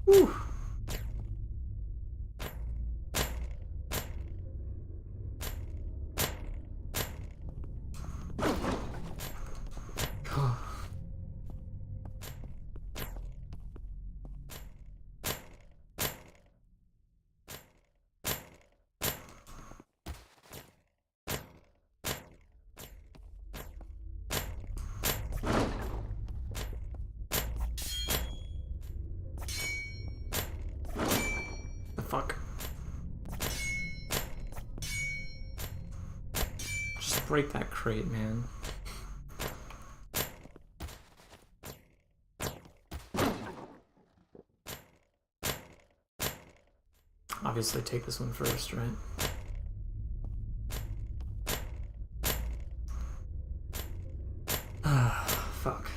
Whew. The fuck? Just break that crate, man. Obviously take this one first, right? Ah, fuck.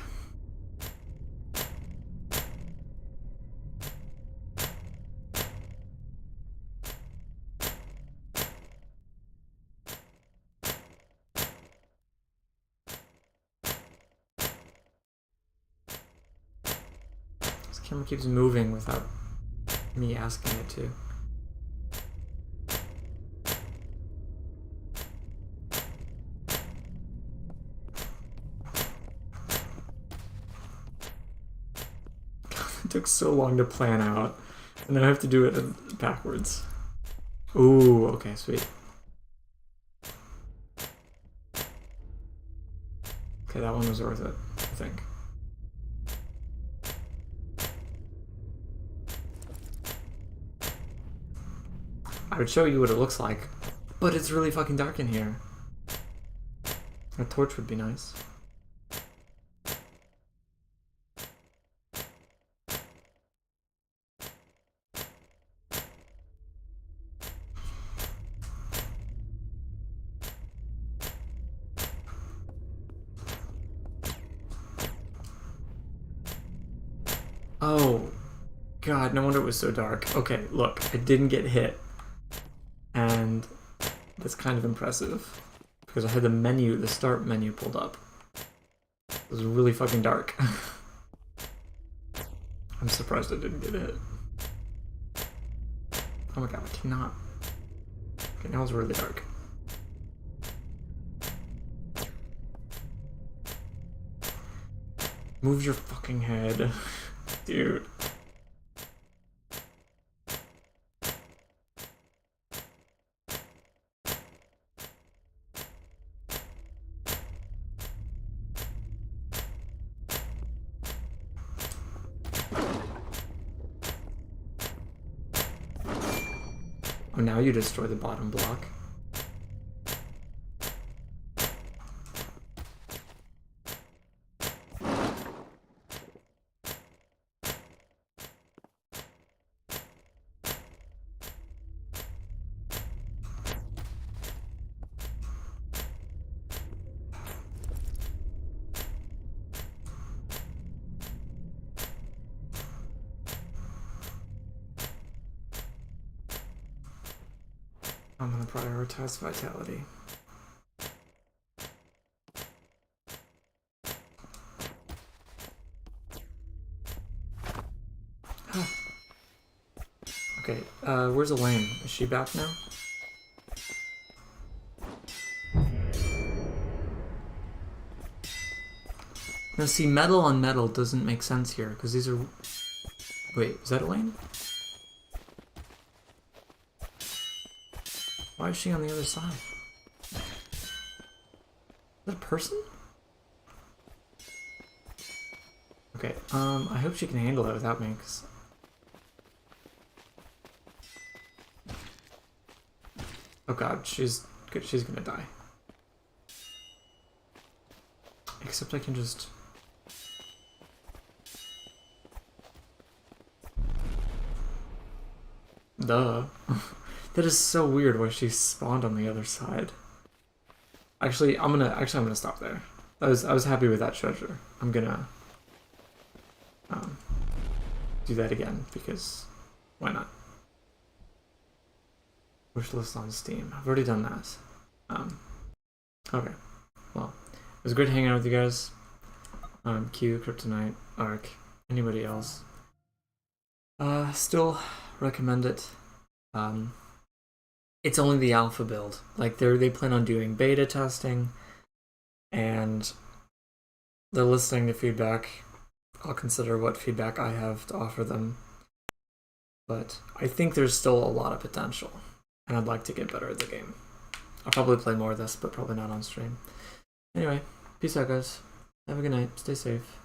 Camera keeps moving without me asking it to. It took so long to plan out, and then I have to do it backwards. Ooh, okay, sweet. Okay, that one was worth it, I think. I would show you what it looks like, but it's really fucking dark in here. A torch would be nice. Oh, God, no wonder it was so dark. Okay, look, I didn't get hit. And that's kind of impressive. Because I had the menu, the start menu pulled up. It was really fucking dark. I'm surprised I didn't get hit. Oh my God, I cannot. Okay, now it's really dark. Move your fucking head. Dude. Oh, now you destroy the bottom block. I'm gonna prioritize vitality. Okay, where's Elaine? Is she back now? Now see, metal on metal doesn't make sense here, because these are... Wait, is that Elaine? Why is she on the other side? Is that a person? Okay, I hope she can handle it without me, because... Oh God, she's gonna die. Except I can just... Duh. That is so weird why she spawned on the other side. Actually, I'm gonna stop there. I was happy with that treasure. I'm gonna do that again because why not? Wish list on Steam. I've already done that. Okay. Well, it was great hanging out with you guys. Q, Kryptonite, Ark, anybody else. Still recommend it. It's only the alpha build. Like they plan on doing beta testing, and they're listening to feedback. I'll consider what feedback I have to offer them. But I think there's still a lot of potential, and I'd like to get better at the game. I'll probably play more of this, but probably not on stream. Anyway, peace out, guys. Have a good night. Stay safe.